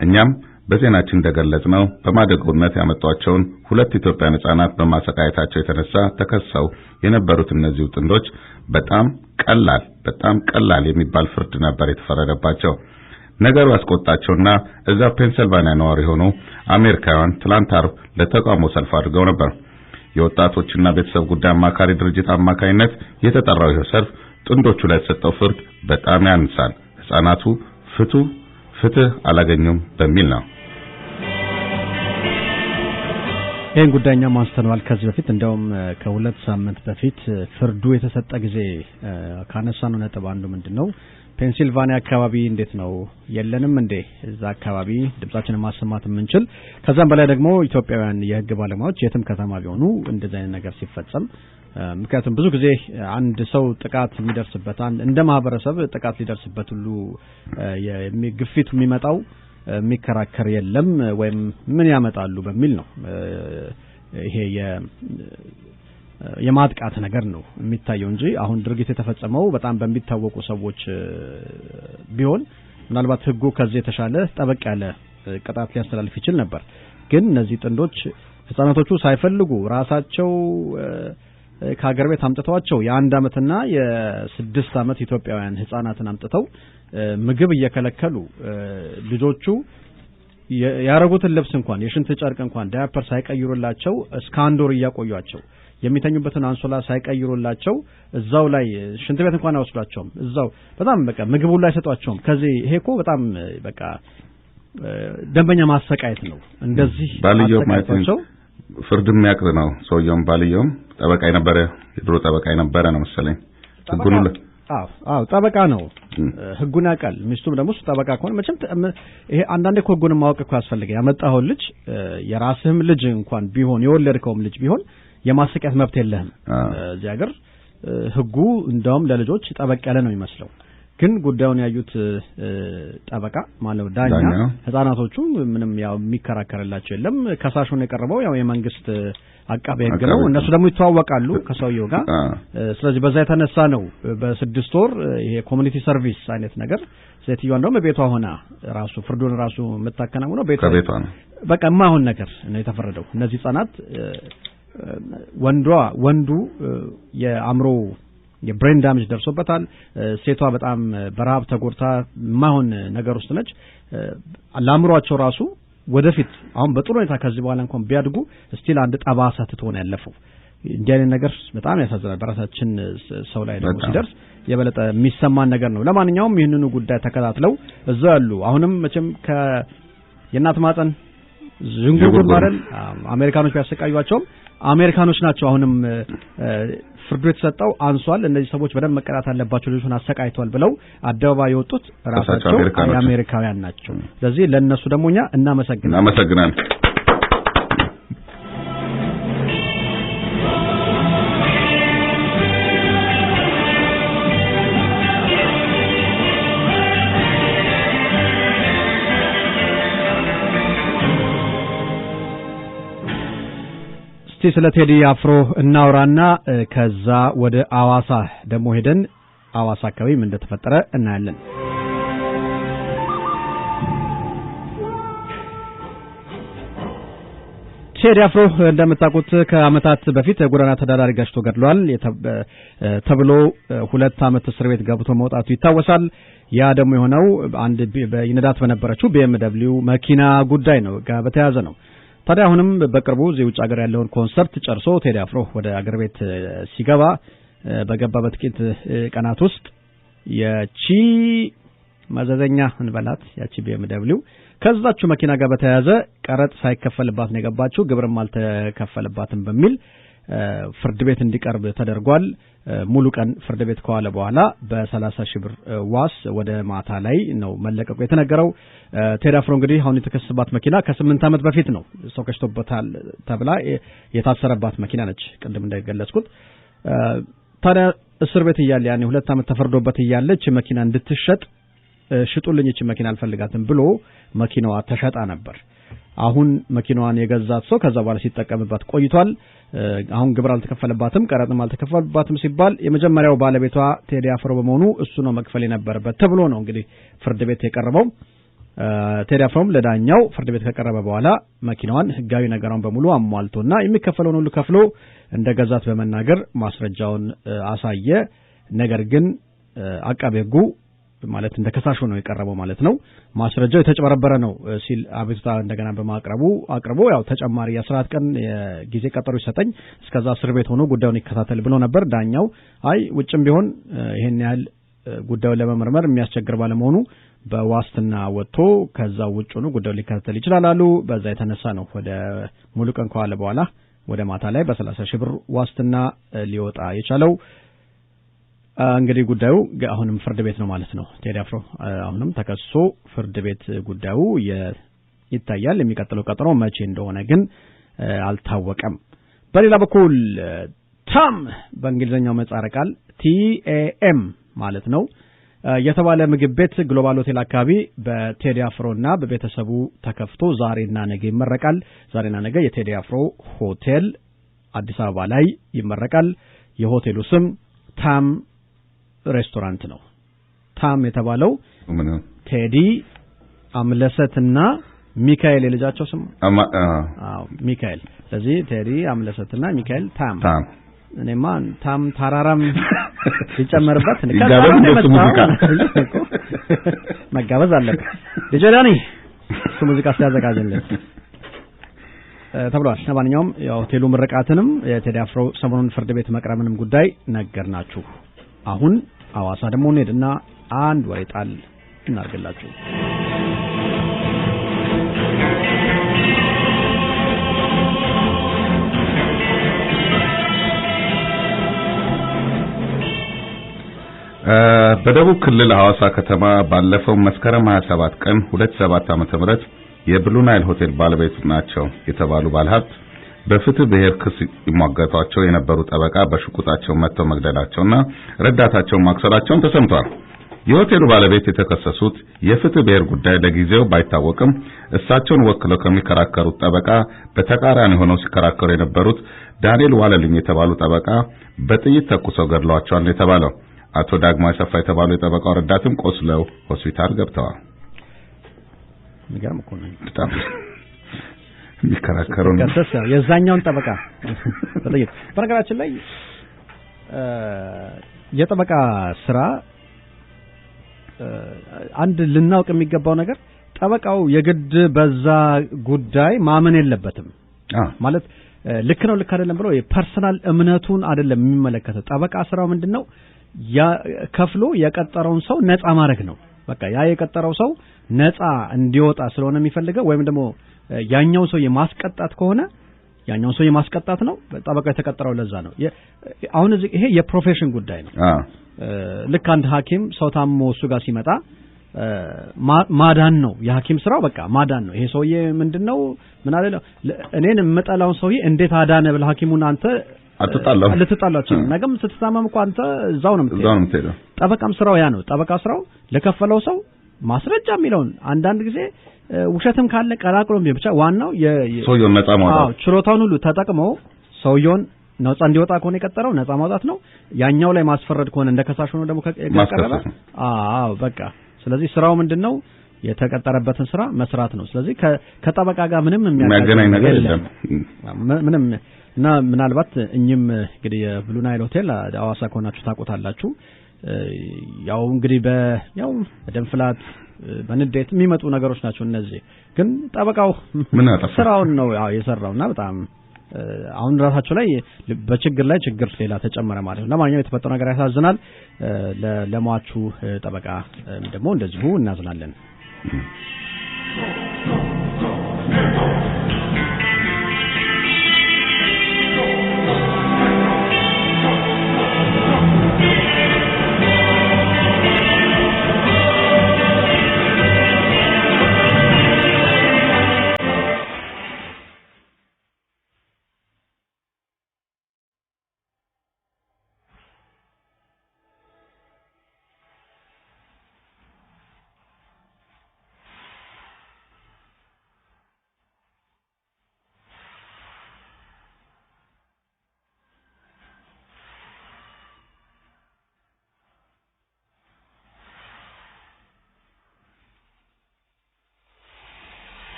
እኛም በዜናችን እንደገለጽነው በማደጎነት ያመጧቸውን ሁለት ኢትዮጵያውያን ሕፃናት በማሰቃየታቸው የተነሳ ተከሰው የነበሩት እነዚህ ጥንዶች በጣም ቀላል የሚባል ፍርድ ነበር የተፈረደባቸው። ነገሩ ያስቆጣቸውና እዛ ፔንሲልቫኒያ ነዋሪ የሆኑ አሜሪካውያን ትላንት ዓርብ ለተቃውሞ ሰልፍ አድርገው ነበር። የወጣቶችና ቤተሰብ ጉዳይ አማካሪ ድርጅት አማካይነት የተጠራው ይህ ሰልፍ ጥንዶቹ ላይ የተሰጠው ፍርድ በጣም ያንሳል፣ ሕፃናቱ ፍትህ አላገኙም በሚል ነው። ይህን ጉዳይኛ ማስተዋል ከዚህ በፊት እንደውም ከሁለት ሳምንት በፊት ፍርዱ የተሰጠ ጊዜ ካነሳነው ነጥብ አንዱ ምንድነው ፔንሲልቫኒያ አካባቢ እንዴት ነው የለንም እንዴ እዛ አካባቢ ድምጻችንን ማሰማት የምንችል ከዛም በላይ ደግሞ ኢትዮጵያውያን የህግ ባለሙያዎች የትም ከተማ ቢሆኑ እንደዚህ አይነት ነገር ሲፈጸም ምክንያቱም ብዙ ጊዜ አንድ ሰው ጥቃት የሚደርስበት እንደ ማህበረሰብ ጥቃት ሊደርስበት ሁሉ ግፊቱ የሚመጣው የሚከራከር የለም ወይም ምን ያመጣሉ በሚል ነው ይሄ የማጥቃት ነገር ነው የሚታየው እንጂ አሁን ድርጊት የተፈጸመው በጣም በሚታወቁ ሰዎች ቢሆን ምናልባት ህጉ ከዚህ የተሻለ ጠበቅ ያለ ቅጣት ሊያስተላልፍ ይችል ነበር። ግን እነዚህ ጥንዶች ህፃናቶቹ ሳይፈልጉ ራሳቸው ከሀገር ቤት አምጥተዋቸው የ1 አመትና የ6 አመት ኢትዮጵያውያን ህፃናትን አምጥተው ምግብ እየከለከሉ ልጆቹ ያረጉትን ልብስ እንኳን የሽንት ጨርቅ እንኳን ዳይፐር ሳይቀይሩላቸው እስከ 1 ወር እያቆዩአቸው የሚተኙበትን አንሶላ ሳይቀይሩላቸው እዛው ላይ ሽንት ቤት እንኳን አይወስዷቸውም። እዛው በጣም በቃ ምግቡ ላይ ሰጧቸውም። ከዚህ ይሄኮ በጣም በቃ ደንበኛ ማሰቃየት ነው። እንደዚህ ፍርድ የሚያቅድ ነው ሰውየውም ባልየውም ጠበቃ የነበረ የድሮ ጠበቃ የነበረ ነው መሰለኝ ህጉን አዎ ጠበቃ ነው ህጉን ያውቃል ሚስቱም ደግሞ ጠበቃ ከሆነ መቼም ይሄ አንዳንዴ ህጉን ማወቅ እኮ ያስፈልጋል ያመጣው ልጅ የራስህም ልጅ እንኳን ቢሆን የወለድከውም ልጅ ቢሆን የማሰቂያት መብት የለህም እዚህ ሀገር ህጉ እንደውም ለልጆች ጠበቅ ያለ ነው የሚመስለው ግን ጉዳዩን ያዩት ጠበቃ ማለት ዳኛ ህፃናቶቹ ምንም ያው የሚከራከርላቸው የለም ከሳሹን የቀረበው ያው የመንግስት አቃቤ ህግ ነው እነሱ ደግሞ ይተዋወቃሉ ከሰውየው ጋር ስለዚህ በዛ የተነሳ ነው በ6 ወር ይሄ ኮሚኒቲ ሰርቪስ አይነት ነገር ሴትዮዋ እንደውም ቤቷ ሆና ራሱ ፍርዱን ራሱ መታከናውነው ቤቷ ነው በቃ ማሁን ነገር ነው የተፈረደው እነዚህ ህፃናት ወንዱ የአምሮ የብሬን ዳሜጅ ደርሶበታል ሴቷ በጣም በራብ ተጎድታ ማሁን ነገር ውስጥ ነች አላምሯቸው ራሱ ወደፊት አሁን በጥሩ ሁኔታ ከዚህ በኋላ እንኳን ቢያድጉ ስቲል አንድ ጠባሳ ትተው ነው ያለፈው እንዲህ አይነት ነገር በጣም ያሳዝናል በራሳችን ሰው ላይ ደግሞ ሲደርስ የበለጠ የሚሰማን ነገር ነው ለማንኛውም ይህንኑ ጉዳይ ተከታትለው እዛው ያሉ አሁንም መቼም የእናት ማፀን ዝንጉርጉር ማለት አሜሪካኖች ቢያሰቃዩዋቸውም አሜሪካኖች ናቸው አሁንም ፍርዱ የተሰጠው አንሷል እነዚህ ሰዎች በደም መቀጣት አለባቸው ልጆቹን አሰቃይቷል ብለው አደባባይ የወጡት ራሳቸው አሜሪካውያን ናቸው ስለዚህ ለነሱ ደሞኛ እናመሰግናለን ስለ ቴዲ አፍሮ እናውራና ከዛ ወደ አዋሳ ደሞ ሄደን አዋሳ አካባቢ ምን እንደተፈጠረ እናያለን ቴዲ አፍሮ እንደምታውቁት ከአመታት በፊት ጎዳና ተዳዳሪ ጋሽቶ ገድሏል ተብሎ 2 አመት እስር ቤት ገብቶ መውጣቱ ይታወሳል ያ ደግሞ የሆነው አንድ በይነዳት በነበረችው BMW መኪና ጉዳይ ነው ጋር በተያያዘ ነው ታዲያ አሁንም በቅርቡ እዚህ ውጭ ሀገር ያለውን ኮንሰርት ጨርሶ ቴዲ አፍሮ ወደ ሀገር ቤት ሲገባ በገባበት ጥቂት ቀናት ውስጥ ያቺ ማዘዘኛ እንበላት ያቺ BMW ከዛቹ መኪና ጋር በተያያዘ ቀረጥ ሳይከፈልባት ነው የገባችው ግብርም አልተከፈልባትም በሚል ፍርድ ቤት እንዲቀርብ ተደርጓል ሙሉ ቀን ፍርድ ቤት ከዋለ በኋላ በ30,000 ብር ዋስ ወደ ማታ ላይ ነው መለቀቁ የተነገረው ቴዲ አፍሮ እንግዲህ አሁን የተከሰሰባት መኪና ከ8 አመት በፊት ነው ሰው ከሽቶበታል ተብላ የታሰረባት መኪና ነች ቅድም እንደገለጽኩት ታዲያ እስር ቤት እያለ ያኔ 2 አመት ተፈርዶበት እያለች መኪና እንድትሸጥ ሽጡልኝ እቺ መኪና አልፈልጋትም ብሎ መኪናዋ ተሸጣ ነበር አሁን መኪናዋን የገዛት ሰው ከዛ በኋላ ሲጠቀምባት ቆይቷል አሁን ግብር አልተከፈለባትም ቀረጥም አልተከፈለባትም ሲባል የመጀመሪያው ባለቤቷ ቴዲ አፍሮ በመሆኑ እሱ ነው መክፈል የነበረበት ተብሎ ነው እንግዲህ ፍርድ ቤት የቀረበው ቴዲ አፍሮም ለዳኛው ፍርድ ቤት ከቀረበ በኋላ መኪናዋን ህጋዊ ነገራውን በሙሉ አሟልቶና የሚከፈለውን ሁሉ ከፍሎ እንደገዛት በመናገር ማስረጃውን አሳየ ነገር ግን አቃቤ ህጉ ማለት እንደከሳሹ ነው የቀረበው ማለት ነው ማስረጃው የተጨበረበረ ነው ሲል አቤቱታ እንደገና አቅርቦ ያው ተጨማሪ 14 ቀን ጊዜ ቀጠሮ ይሰጠኝ እስከዛ እስር ቤት ሆኖ ጉዳዩን ይከታተል ብሎ ነበር ዳኛው አይ ውጭም ቢሆን ይሄን ያህል ጉዳዩን ለመመርመር የሚያስቸግር ባለመሆኑ በዋስትና ወጥቶ ከዛ ውጭ ሆኖ ጉዳዩን ሊከታተል ይችላል አሉ በዛ የተነሳ ነው ወደ ሙሉ ቀን ከዋለ በኋላ ወደ ማታ ላይ በ30,000 ብር ዋስትና ሊወጣ የቻለው እንግዲህ ጉዳዩ አሁንም ፍርድ ቤት ነው ማለት ነው ቴዲ አፍሮ አሁንም ተከሶ ፍርድ ቤት ጉዳዩ ይታያል የሚቀጥለው ቀጠሮ መቼ እንደሆነ ግን አልታወቀም በሌላ በኩል ታም በእንግሊዘኛው ምህጻረ ቃል TAM ማለት ነው የተባለ ምግብ ቤት ግሎባል ሆቴል አካባቢ በቴዲ አፍሮና በቤተሰቡ ተከፍቶ ዛሬና ነገ ይመረቃል ዛሬና ነገ የቴዲ አፍሮ ሆቴል አዲስ አበባ ላይ ይመረቃል የሆቴሉ ስም ታም ሬስቶራንት ነው ታም የተባለው ቴዲ አምለሰትና ሚካኤል የልጃቸው ስም ሚካኤል ስለዚህ ቴዲ አምለሰትና ሚካኤል ታም እኔማ ታም ታራራም ሲጨመርበት መጋበዝ አለበት ልጅዳኒ እሱ ሙዚቃ ሲያዘጋጅልን ተብሏል ለማንኛውም የሆቴሉ ምርቃትንም የቴዲ አፍሮ ሰሞኑን ፍርድ ቤት መቅረብንም ጉዳይ ነገርናችሁ አሁን አዋሳ ደሞ እንሄድና አንድ ወሬ ጣል እናርግላችሁ በደቡብ ክልል ሐዋሳ ከተማ ባለፈው መስከረም 27 ቀን 27 ዓመተ ምህረት የብሉ ናይል ሆቴል ባለቤት ናቸው የተባሉ ባለሀብት በፍትህ ብሔር ክስ ይሟገቷቸው የነበሩ ጠበቃ በሽጉጣቸው መተው መግደላቸውና ረዳታቸውን ማክሰራቸውን ተሰምቷል። የሆቴሉ ባለቤት የተከሰሱት የፍትህ ብሔር ጉዳይ ለጊዜው ባይታወቅም እሳቸውን ወክለው ከሚከራከሩት ጠበቃ በተቃራኒ ሆነው ሲከራከሩ የነበሩት ዳንኤል ዋለልኝ የተባሉ ጠበቃ በጥይት ተኩሰው ገድለዋቸዋል የተባለው አቶ ዳግማይ ሰፋ የተባሉ የጠበቃው ረዳትም ቆስለው ሆስፒታል ገብተዋል። ንገርም እኮ ነው በጣም የሚከራከረው ከሰሰ የዛኛውን ጠበቃ በጥይት በነገራችን ላይ የጠበቃ ስራ አንድ ልናውቅ የሚገባው ነገር ጠበቃው የግድ በዛ ጉዳይ ማመን የለበትም ማለት ልክ ነው ልክ አይደለም ብሎ የፐርሰናል እምነቱን አይደለም የሚመለከተው ጠበቃ ስራው ምንድነው ያ ከፍሎ የቀጠረውን ሰው ነፃ ማድረግ ነው በቃ ያ የቀጠረው ሰው ነፃ እንዲወጣ ስለሆነ የሚፈልገው ወይም ደግሞ ያኛው ሰው የማስቀጣት ከሆነ ያኛው ሰው የማስቀጣት ነው ጠበቃው የተቀጠረው ለዛ ነው አሁን ይሄ የፕሮፌሽን ጉዳይ ነው ልክ አንድ ሐኪም ሰው ታሞ እሱ ጋር ሲመጣ ማዳን ነው የሐኪም ስራው በቃ ማዳን ነው ይሄ ሰውዬ ምንድነው ምን አለ እኔን መጣላውን ሰውዬ እንዴት አዳነ ብለ ሐኪሙን አንተ ልትጣላችሁ ነገም ስትታመም እንኳን አንተ እዛው ነው የምትሄደው ጠበቃም ስራው ያ ነው ጠበቃ ስራው ለከፈለው ሰው ማስረጃ የሚለውን አንዳንድ ጊዜ ውሸትም ካለ ቀላቅሎም ብቻ ዋናው ሰውየውን ነፃ ማውጣት ችሎታውን ሁሉ ተጠቅመው ሰውየውን ነፃ እንዲወጣ ከሆነ የቀጠረው ነፃ ማውጣት ነው ያኛው ላይ ማስፈረድ ከሆነ እንደከሳሽ ሆኖ ደግሞ ከቀረበ በቃ ስለዚህ ስራው ምንድነው የተቀጠረበትን ስራ መስራት ነው ስለዚህ ከጠበቃ ጋር ምንም የሚያገናኝ ነገር የለም ምንም እና ምናልባት እኝም እንግዲህ የብሉ ናይል ሆቴል ሐዋሳ ከሆናችሁ ታውቁታላችሁ ያው እንግዲህ ያው በደንፍላት በንዴት የሚመጡ ነገሮች ናቸው እነዚህ ግን ጠበቃው ስራውን ነው የሰራውና በጣም አሁን ራሳቸው ላይ በችግር ላይ ችግር ሌላ ተጨመረ ማለት ነው ለማንኛውም የተፈጠረው ነገር ያሳዝናል ለሟቹ ጠበቃ ደግሞ እንደዚሁ እናዝናለን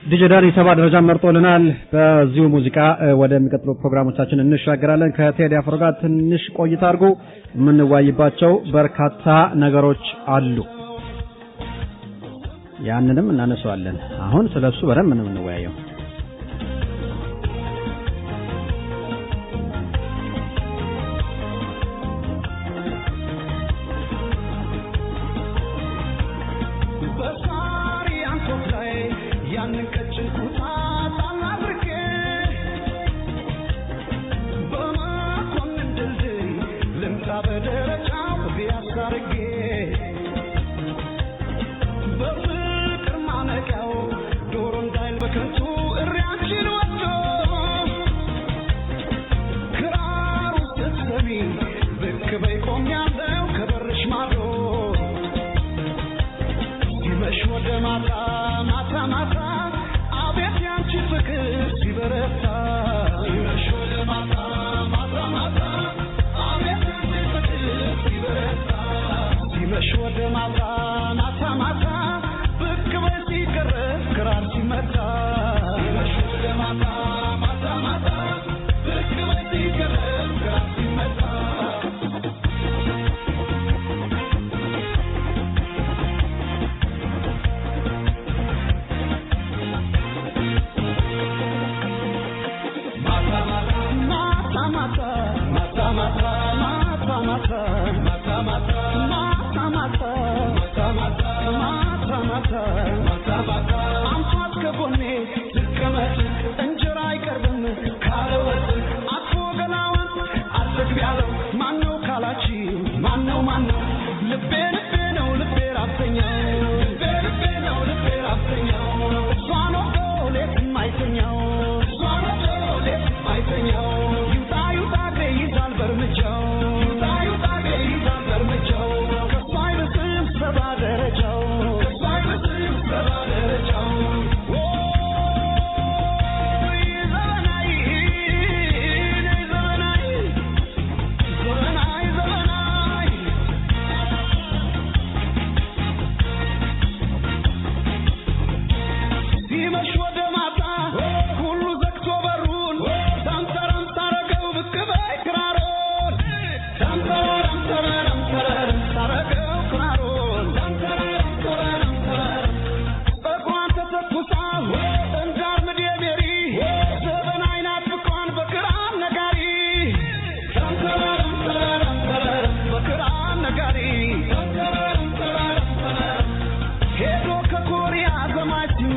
ዲጂታል ሰባ ደረጃ መርጦልናል በዚሁ ሙዚቃ ወደሚቀጥለው ፕሮግራሞቻችን እንሻገራለን ከቴዲ አፍሮ ጋር ትንሽ ቆይታ አድርጎ የምንዋይባቸው በርካታ ነገሮች አሉ ያንንም እናነሳዋለን አሁን ስለሱ በደንብ ነው የምንወያየው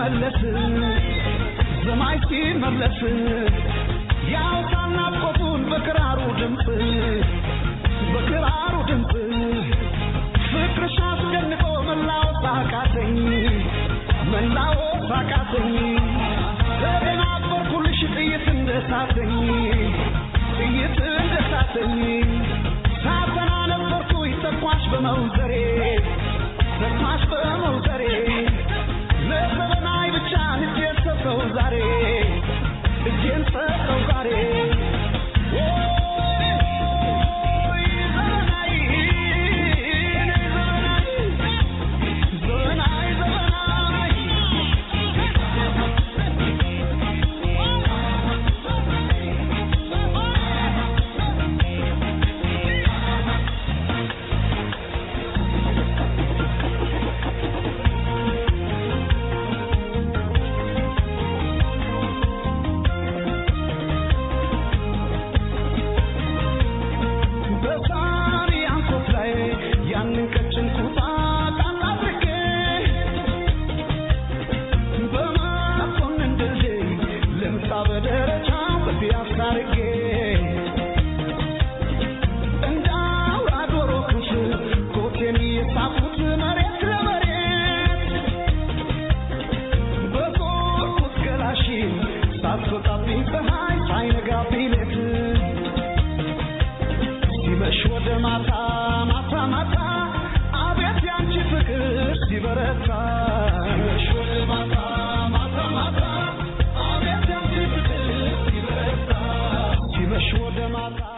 ሲመለስ ዘማይ ሲመለስ ያው ታናቆቱን በክራሩ ድምፅ ፍቅርሽ አስደንቆ መላው ሳቃተኝ ተደናበርኩልሽ ጥይት እንደሳተኝ ሳተና ነበርኩኝ ተኳሽ በመውዘሬ ለዘበናይ ብቻ እጄን ሰጠው ዛሬ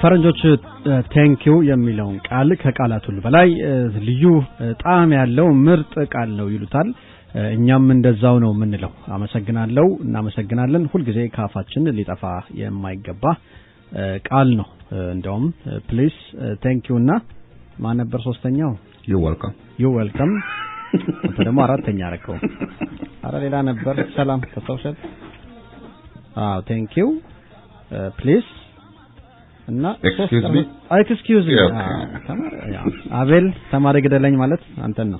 ፈረንጆች ቴንክ ዩ የሚለውን ቃል ከቃላት ሁሉ በላይ ልዩ ጣዕም ያለው ምርጥ ቃል ነው ይሉታል። እኛም እንደዛው ነው የምንለው። አመሰግናለሁ፣ እናመሰግናለን። ሁሉ ጊዜ ካፋችን ሊጠፋ የማይገባ ቃል ነው። እንደውም ፕሊዝ ቴንክ ዩ እና ማን ነበር ሶስተኛው? ዩ ዌልካም አንተ ደግሞ አራተኛ አረከው። አረ ሌላ ነበር። ሰላም ተሰውሰት። ቴንክ ዩ ፕሊዝ እና ኤክስኪውዝ ሚ አቤል ተማሪ ገደለኝ ማለት አንተን ነው።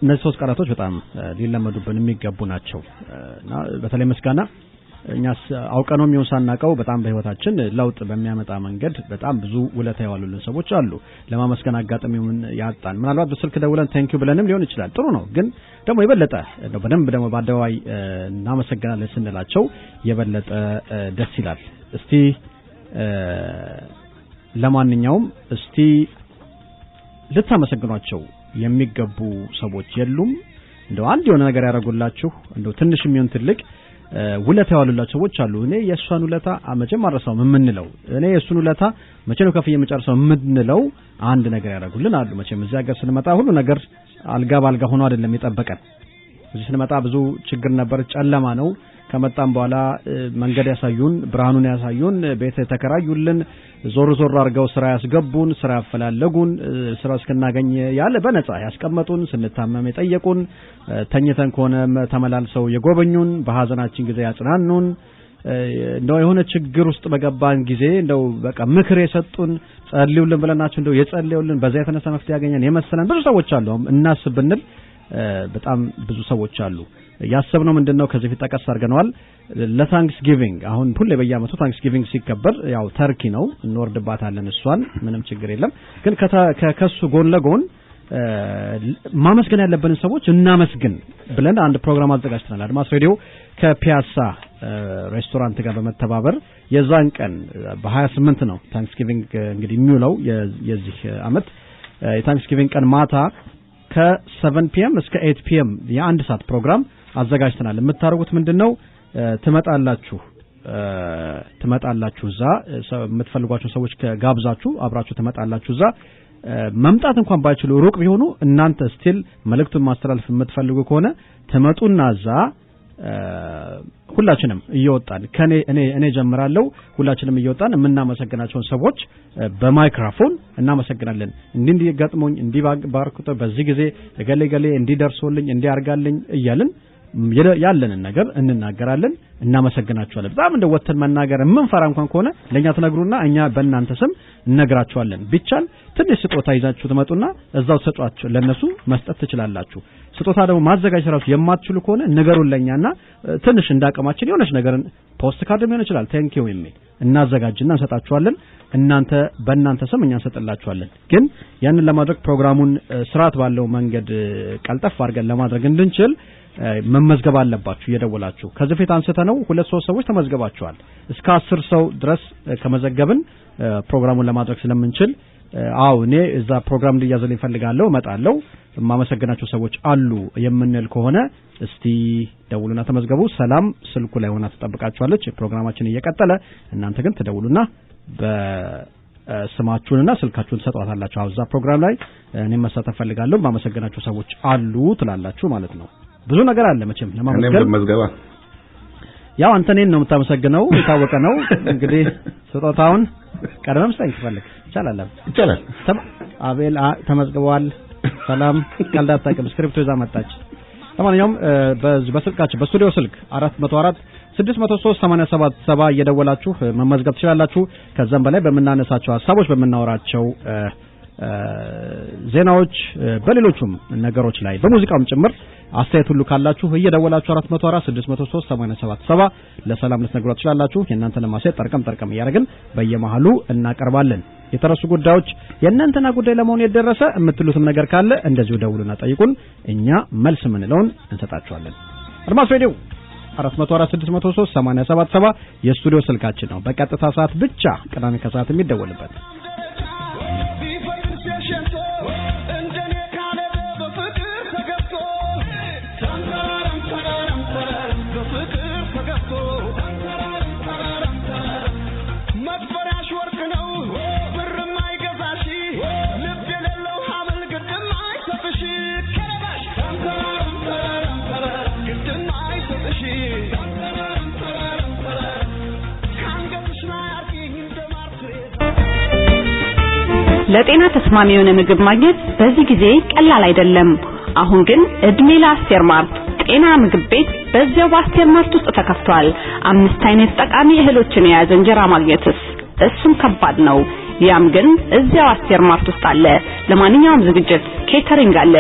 እነዚህ ሶስት ቃላቶች በጣም ሊለመዱብን የሚገቡ ናቸው እና በተለይ ምስጋና እኛስ አውቀነው የሚሆን ሳናቀው በጣም በህይወታችን ለውጥ በሚያመጣ መንገድ በጣም ብዙ ውለታ ያዋሉልን ሰዎች አሉ። ለማመስገን አጋጣሚውን ያጣን ምናልባት በስልክ ደውለን ቴንክ ዩ ብለንም ሊሆን ይችላል። ጥሩ ነው፣ ግን ደግሞ የበለጠ በደንብ ደግሞ በአደባባይ እናመሰግናለን ስንላቸው የበለጠ ደስ ይላል። እስቲ ለማንኛውም እስቲ ልታመሰግኗቸው የሚገቡ ሰዎች የሉም? እንደው አንድ የሆነ ነገር ያደርጉላችሁ እንደው ትንሽም ይሁን ትልቅ ውለታ ያዋሉላችሁ ሰዎች አሉ። እኔ የእሷን ውለታ መቼም አልረሳውም የምንለው እኔ የእሱን ውለታ መቼ ነው ከፍዬ የምጨርሰው የምንለው አንድ ነገር ያደርጉልን አሉ። መቼም እዚህ ሀገር ስንመጣ ሁሉ ነገር አልጋ ባልጋ ሆኖ አይደለም የጠበቀን። እዚህ ስንመጣ ብዙ ችግር ነበር፣ ጨለማ ነው። ከመጣም በኋላ መንገድ ያሳዩን፣ ብርሃኑን ያሳዩን፣ ቤት ተከራዩልን፣ ዞር ዞር አድርገው ስራ ያስገቡን፣ ስራ ያፈላለጉን፣ ስራ እስክናገኝ ያለ በነጻ ያስቀመጡን፣ ስንታመም የጠየቁን፣ ተኝተን ከሆነ ተመላልሰው የጎበኙን፣ በሐዘናችን ጊዜ ያጽናኑን፣ እንደው የሆነ ችግር ውስጥ በገባን ጊዜ እንደው በቃ ምክር የሰጡን፣ ጸልዩልን ብለናቸው እንደው የጸለዩልን፣ በዛ የተነሳ መፍትሄ ያገኘን የመሰለን ብዙ ሰዎች አሉ። እናስብ ብንል በጣም ብዙ ሰዎች አሉ። ያሰብነው ምንድነው ከዚህ ፊት ጠቀስ አድርገናል። ለታንክስ ጊቪንግ አሁን ሁሌ በየዓመቱ ታንክስ ጊቪንግ ሲከበር ያው ተርኪ ነው እንወርድባታለን፣ እሷን ምንም ችግር የለም። ግን ከከሱ ጎን ለጎን ማመስገን ያለብንን ሰዎች እናመስግን ብለን አንድ ፕሮግራም አዘጋጅተናል። አድማስ ሬዲዮ ከፒያሳ ሬስቶራንት ጋር በመተባበር የዛን ቀን በ28 ነው ታንክስ ጊቪንግ እንግዲህ የሚውለው የዚህ አመት የታንክስ ጊቪንግ ቀን ማታ ከ7 PM እስከ 8 PM የአንድ ሰዓት ፕሮግራም አዘጋጅተናል። የምታደርጉት ምንድነው? ትመጣላችሁ እዛ የምትፈልጓቸው ሰዎች ከጋብዛችሁ አብራችሁ ትመጣላችሁ እዛ። መምጣት እንኳን ባይችሉ ሩቅ ቢሆኑ እናንተ ስቲል መልእክቱን ማስተላለፍ የምትፈልጉ ከሆነ ትመጡና እዛ ሁላችንም እየወጣን እኔ ጀምራለሁ። ሁላችንም እየወጣን የምናመሰግናቸውን ሰዎች በማይክሮፎን እናመሰግናለን። እንዲገጥሞኝ እንዲባርኩት በዚህ ጊዜ ገሌ እንዲደርሶልኝ እንዲያርጋልኝ እያልን ያለንን ነገር እንናገራለን እናመሰግናችኋለን በጣም እንደ ወተን መናገር ምንፈራ እንኳን ከሆነ ለኛ ተነግሩና እኛ በእናንተ ስም እንነግራችኋለን ቢቻል ትንሽ ስጦታ ይዛችሁ ትመጡና እዛው ተሰጧችሁ ለነሱ መስጠት ትችላላችሁ ስጦታ ደግሞ ማዘጋጀት ራሱ የማትችሉ ከሆነ ነገሩን ለኛና ትንሽ እንዳቀማችን የሆነች ነገርን ፖስት ካርድ ሊሆን ይችላል ቴንክ ዩ የሚል እናዘጋጅና እንሰጣችኋለን እናንተ በእናንተ ስም እኛ እንሰጥላችኋለን ግን ያንን ለማድረግ ፕሮግራሙን ስርዓት ባለው መንገድ ቀልጠፍ አድርገን ለማድረግ እንድንችል መመዝገብ አለባችሁ እየደወላችሁ ከዚህ ፊት አንስተነው 2-3 ሰዎች ተመዝገባችኋል እስከ 10 ሰው ድረስ ከመዘገብን ፕሮግራሙን ለማድረግ ስለምንችል አው እኔ እዛ ፕሮግራም እንዲያዘልኝ ፈልጋለሁ እመጣለሁ ማመሰግናችሁ ሰዎች አሉ የምንል ከሆነ እስቲ ደውሉና ተመዝገቡ ሰላም ስልኩ ላይ ሆና ተጠብቃችኋለች ፕሮግራማችን እየቀጠለ እናንተ ግን ተደውሉና በስማችሁንና ስልካችሁን ተሰጣጣላችሁ አውዛ ፕሮግራም ላይ እኔ መሳተፍ ፈልጋለሁ ማመሰግናችሁ ሰዎች አሉ ትላላችሁ ማለት ነው ብዙ ነገር አለ መቼም ለማመስገን መዝገባ ያው አንተ ነኝ ነው የምታመሰግነው የታወቀ ነው እንግዲህ ስጦታውን ቀደም ሳይን ትፈልግ ይቻላል አቤል ተመዝግቧል ሰላም ቀልዳታ ስክሪፕቱ ይዛ መጣች ለማንኛውም በስልካችሁ በስቱዲዮ ስልክ 404 603 877 እየደወላችሁ መመዝገብ ትችላላችሁ ከዛም በላይ በመናነሳቸው ሐሳቦች በመናወራቸው ዜናዎች በሌሎችም ነገሮች ላይ በሙዚቃም ጭምር አስተያየት ሁሉ ካላችሁ እየደወላችሁ 404 603 877 ለሰላም ልትነግሯት ትችላላችሁ የእናንተ ለማሳየት ጠርቀም እያደረግን በየመሃሉ እናቀርባለን የተረሱ ጉዳዮች የእናንተና ጉዳይ ለመሆን የደረሰ የምትሉትም ነገር ካለ እንደዚሁ ደውሉና ጠይቁን እኛ መልስ ምንለውን እንሰጣችኋለን አድማስ ሬዲዮ 404 603 877 የስቱዲዮ ስልካችን ነው በቀጥታ ሰዓት ብቻ ቅዳሜ ከሰዓት የሚደወልበት ለጤና ተስማሚ የሆነ ምግብ ማግኘት በዚህ ጊዜ ቀላል አይደለም አሁን ግን እድሜ ለአስቴር ማርት ጤና ምግብ ቤት በዚያው በአስቴር ማርት ውስጥ ተከፍቷል 5 አይነት ጠቃሚ እህሎችን የያዘ እንጀራ ማግኘትስ እሱም ከባድ ነው ያም ግን እዚያው አስቴር ማርት ውስጥ አለ ለማንኛውም ዝግጅት ኬተሪንግ አለ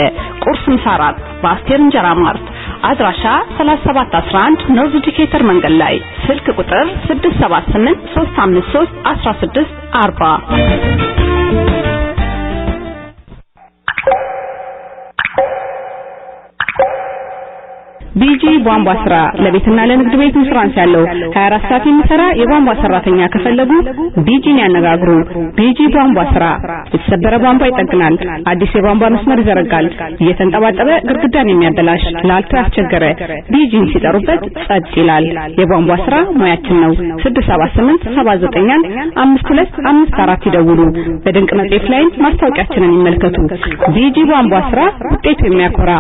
ቁርስ ምሳ ራት በአስቴር እንጀራ ማርት አድራሻ 3711 ኖርዝ ዲኬተር መንገድ ላይ ስልክ ቁጥር 678 353 1640 ቢጂ ቧንቧ ስራ ለቤትና ለንግድ ቤት ኢንሹራንስ ያለው 24 ሰዓት የሚሰራ የቧንቧ ሰራተኛ ከፈለጉ ቢጂን ያነጋግሩ ቢጂ ቧንቧ ስራ የተሰበረ ቧንቧ ይጠግናል አዲስ የቧንቧ መስመር ይዘረጋል እየተንጠባጠበ ግድግዳን የሚያበላሽ ላልቶ ያስቸገረ ቢጂን ሲጠሩበት ጸጥ ይላል የቧንቧ ስራ ሙያችን ነው 678 7915254 ይደውሉ በድንቅ መጽሔት ላይ ማስታወቂያችንን ይመልከቱ ቢጂ ቧንቧ ስራ ውጤቱ የሚያኮራ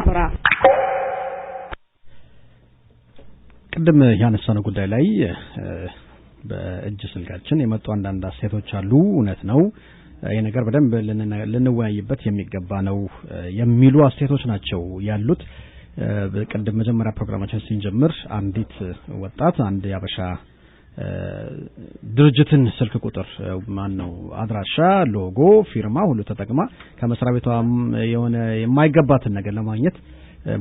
ቅድም ያነሳነው ጉዳይ ላይ በእጅ ስልካችን የመጡ አንዳንድ አስተያየቶች አሉ እውነት ነው የነገር በደንብ ልንወያይበት የሚገባ ነው የሚሉ አስተያየቶች ናቸው ያሉት ቅድም መጀመሪያ ፕሮግራማችን ሲንጀምር አንዲት ወጣት አንድ ያበሻ ድርጅትን ስልክ ቁጥር ማን ነው አድራሻ ሎጎ ፊርማ ሁሉ ተጠቅማ ከመስሪያ ቤቷም የሆነ የማይገባትን ነገር ለማግኘት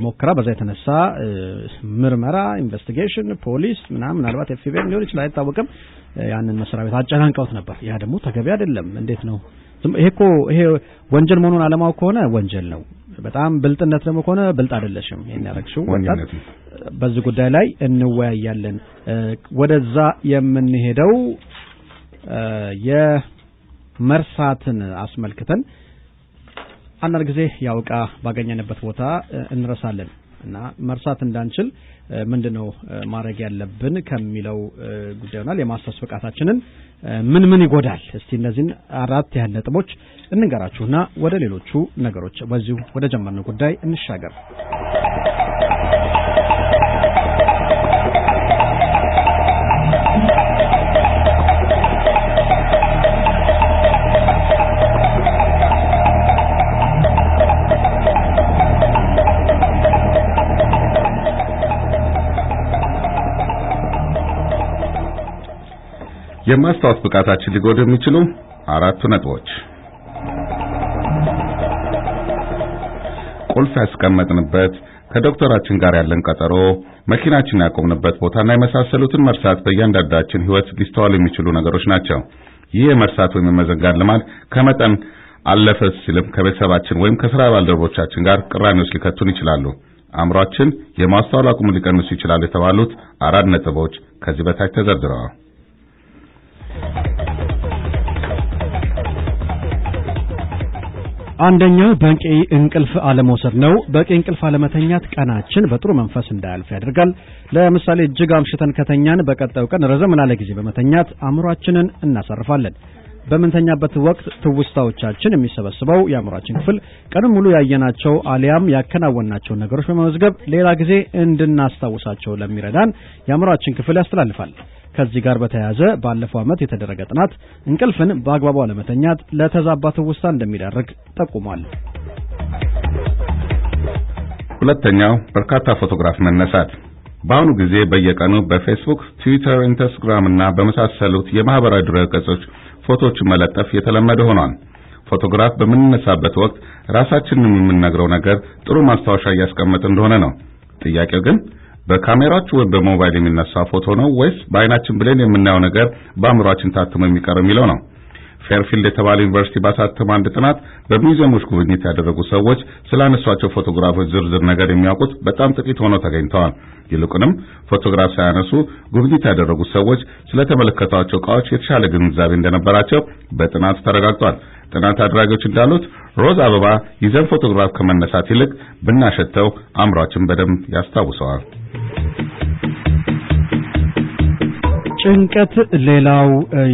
ሞክራ በዛ የተነሳ ምርመራ ኢንቨስቲጌሽን ፖሊስ ምናልባት ኤፍቢአይ ሊሆን ይችላል አይታወቅም ያንን መስሪያ ቤት አጨናንቀውት ነበር ያ ደግሞ ተገቢ አይደለም እንዴት ነው ይሄ ወንጀል መሆኑን አለማው ከሆነ ወንጀል ነው በጣም ብልጥነት ደግሞ ከሆነ ብልጥ አይደለሽም ይሄን ያረክሽው ወጣት በዚህ ጉዳይ ላይ እንወያያለን ወደዛ የምንሄደው የመርሳትን አስመልክተን አንዳንድ ጊዜ ያውቃ ባገኘንበት ቦታ እንረሳለን እና መርሳት እንዳንችል ምንድነው ማድረግ ያለብን ከሚለው ጉዳይናል የማስተስ ፍቃታችንን ምን ይጎዳል እስቲ እነዚህን አራት ያህል ነጥቦች እንንገራችሁና ወደ ሌሎቹ ነገሮች በዚሁ ወደ ጀመርነው ጉዳይ እንሻገር የማስታወስ ብቃታችን ሊጎዱ የሚችሉ 4 ነጥቦች ቁልፍ ያስቀመጥንበት ከዶክተራችን ጋር ያለን ቀጠሮ መኪናችን ያቆምንበት ቦታና የመሳሰሉትን መርሳት በእያንዳንዳችን ህይወት ሊስተዋሉ የሚችሉ ነገሮች ናቸው። ይህ የመርሳት ወይም የመዘንጋት ልማድ ከመጠን አለፈ ሲልም ከቤተሰባችን ወይም ከሥራ ባልደረቦቻችን ጋር ቅራኔዎች ሊከቱን ይችላሉ። አእምሯችን የማስተዋል አቅሙ ሊቀንሱ ይችላል የተባሉት 4 ነጥቦች ከዚህ በታች ተዘርዝረዋል። አንደኛው በቂ እንቅልፍ አለመውሰድ ነው። በቂ እንቅልፍ አለመተኛት ቀናችን በጥሩ መንፈስ እንዳያልፍ ያደርጋል። ለምሳሌ እጅግ አምሽተን ከተኛን በቀጣዩ ቀን ረዘም ላለ ጊዜ በመተኛት አእምሯችንን እናሳርፋለን። በመንተኛበት ወቅት ትውስታዎቻችን የሚሰበስበው የአእምሯችን ክፍል ቀኑን ሙሉ ያየናቸው አሊያም ያከናወናቸው ነገሮች በመመዝገብ ሌላ ጊዜ እንድናስታውሳቸው ለሚረዳን የአእምሯችን ክፍል ያስተላልፋል። ከዚህ ጋር በተያያዘ ባለፈው ዓመት የተደረገ ጥናት እንቅልፍን በአግባቡ አለመተኛት ለተዛባ ትውስታ እንደሚዳርግ ጠቁሟል። ሁለተኛው በርካታ ፎቶግራፍ መነሳት። በአሁኑ ጊዜ በየቀኑ በፌስቡክ፣ ትዊተር፣ ኢንስታግራም እና በመሳሰሉት የማህበራዊ ድረገጾች ፎቶዎችን መለጠፍ የተለመደ ሆኗል። ፎቶግራፍ በምንነሳበት ወቅት ራሳችንን የምንነግረው ነገር ጥሩ ማስታወሻ እያስቀመጥ እንደሆነ ነው። ጥያቄው ግን በካሜራችሁ ወይ በሞባይል የሚነሳ ፎቶ ነው ወይስ በአይናችን ብለን የምናየው ነገር በአእምሯችን ታትሞ የሚቀር የሚለው ነው? ፌርፊልድ የተባለ ዩኒቨርሲቲ ባሳተመው አንድ ጥናት በሙዚየሞች ጉብኝት ያደረጉ ሰዎች ስላነሷቸው ፎቶግራፎች ዝርዝር ነገር የሚያውቁት በጣም ጥቂት ሆነው ተገኝተዋል። ይልቁንም ፎቶግራፍ ሳያነሱ ጉብኝት ያደረጉ ሰዎች ስለተመለከቷቸው ዕቃዎች የተሻለ ግንዛቤ እንደነበራቸው በጥናቱ ተረጋግጧል። ጥናት አድራጊዎች እንዳሉት ሮዝ አበባ ይዘን ፎቶግራፍ ከመነሳት ይልቅ ብናሸተው አእምሯችን በደንብ ያስታውሰዋል። ጭንቀት ሌላው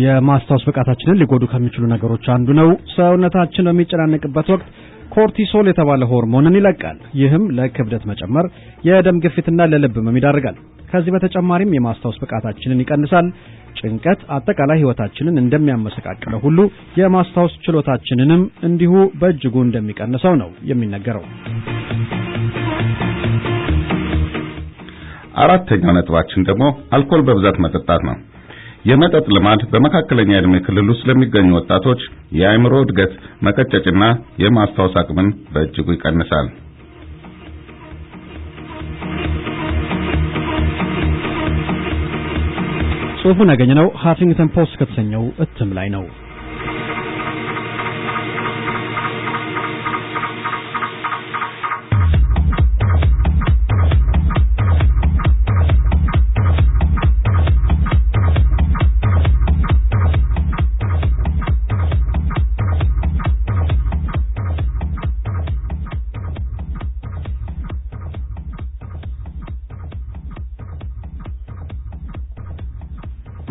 የማስታወስ ብቃታችንን ሊጎዱ ከሚችሉ ነገሮች አንዱ ነው። ሰውነታችን በሚጨናነቅበት ወቅት ኮርቲሶል የተባለ ሆርሞንን ይለቃል። ይህም ለክብደት መጨመር፣ የደም ግፊትና ለልብ ህመም ይዳርጋል። ከዚህ በተጨማሪም የማስታወስ ብቃታችንን ይቀንሳል። ጭንቀት አጠቃላይ ህይወታችንን እንደሚያመሰቃቅለው ሁሉ የማስታወስ ችሎታችንንም እንዲሁ በእጅጉ እንደሚቀንሰው ነው የሚነገረው። አራተኛው ነጥባችን ደግሞ አልኮል በብዛት መጠጣት ነው። የመጠጥ ልማድ በመካከለኛ ዕድሜ ክልል ውስጥ ለሚገኙ ወጣቶች የአእምሮ እድገት መቀጨጭና የማስታወስ አቅምን በእጅጉ ይቀንሳል። ጽሑፉን ያገኘነው ሃፊንግተን ፖስት ከተሰኘው እትም ላይ ነው።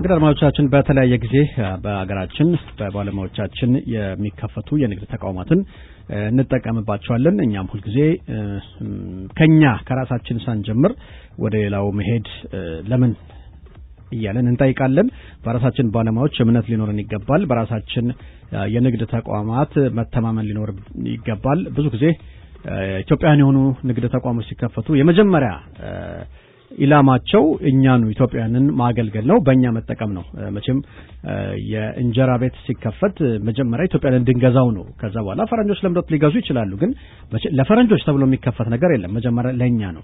አድማጮቻችን በተለያየ ጊዜ በአገራችን በባለሙያዎቻችን የሚከፈቱ የንግድ ተቋማትን እንጠቀምባቸዋለን። እኛም ሁሉ ጊዜ ከኛ ከራሳችን ሳንጀምር ወደ ሌላው መሄድ ለምን እያለን እንጠይቃለን። በራሳችን ባለሙያዎች እምነት ሊኖርን ይገባል። በራሳችን የንግድ ተቋማት መተማመን ሊኖር ይገባል። ብዙ ጊዜ ኢትዮጵያውያን የሆኑ ንግድ ተቋሞች ሲከፈቱ የመጀመሪያ ኢላማቸው እኛኑ ኢትዮጵያውያንን ማገልገል ነው፣ በእኛ መጠቀም ነው። መቼም የእንጀራ ቤት ሲከፈት መጀመሪያ ኢትዮጵያውያን እንድንገዛው ነው። ከዛ በኋላ ፈረንጆች ለምዶት ሊገዙ ይችላሉ። ግን ለፈረንጆች ተብሎ የሚከፈት ነገር የለም። መጀመሪያ ለኛ ነው።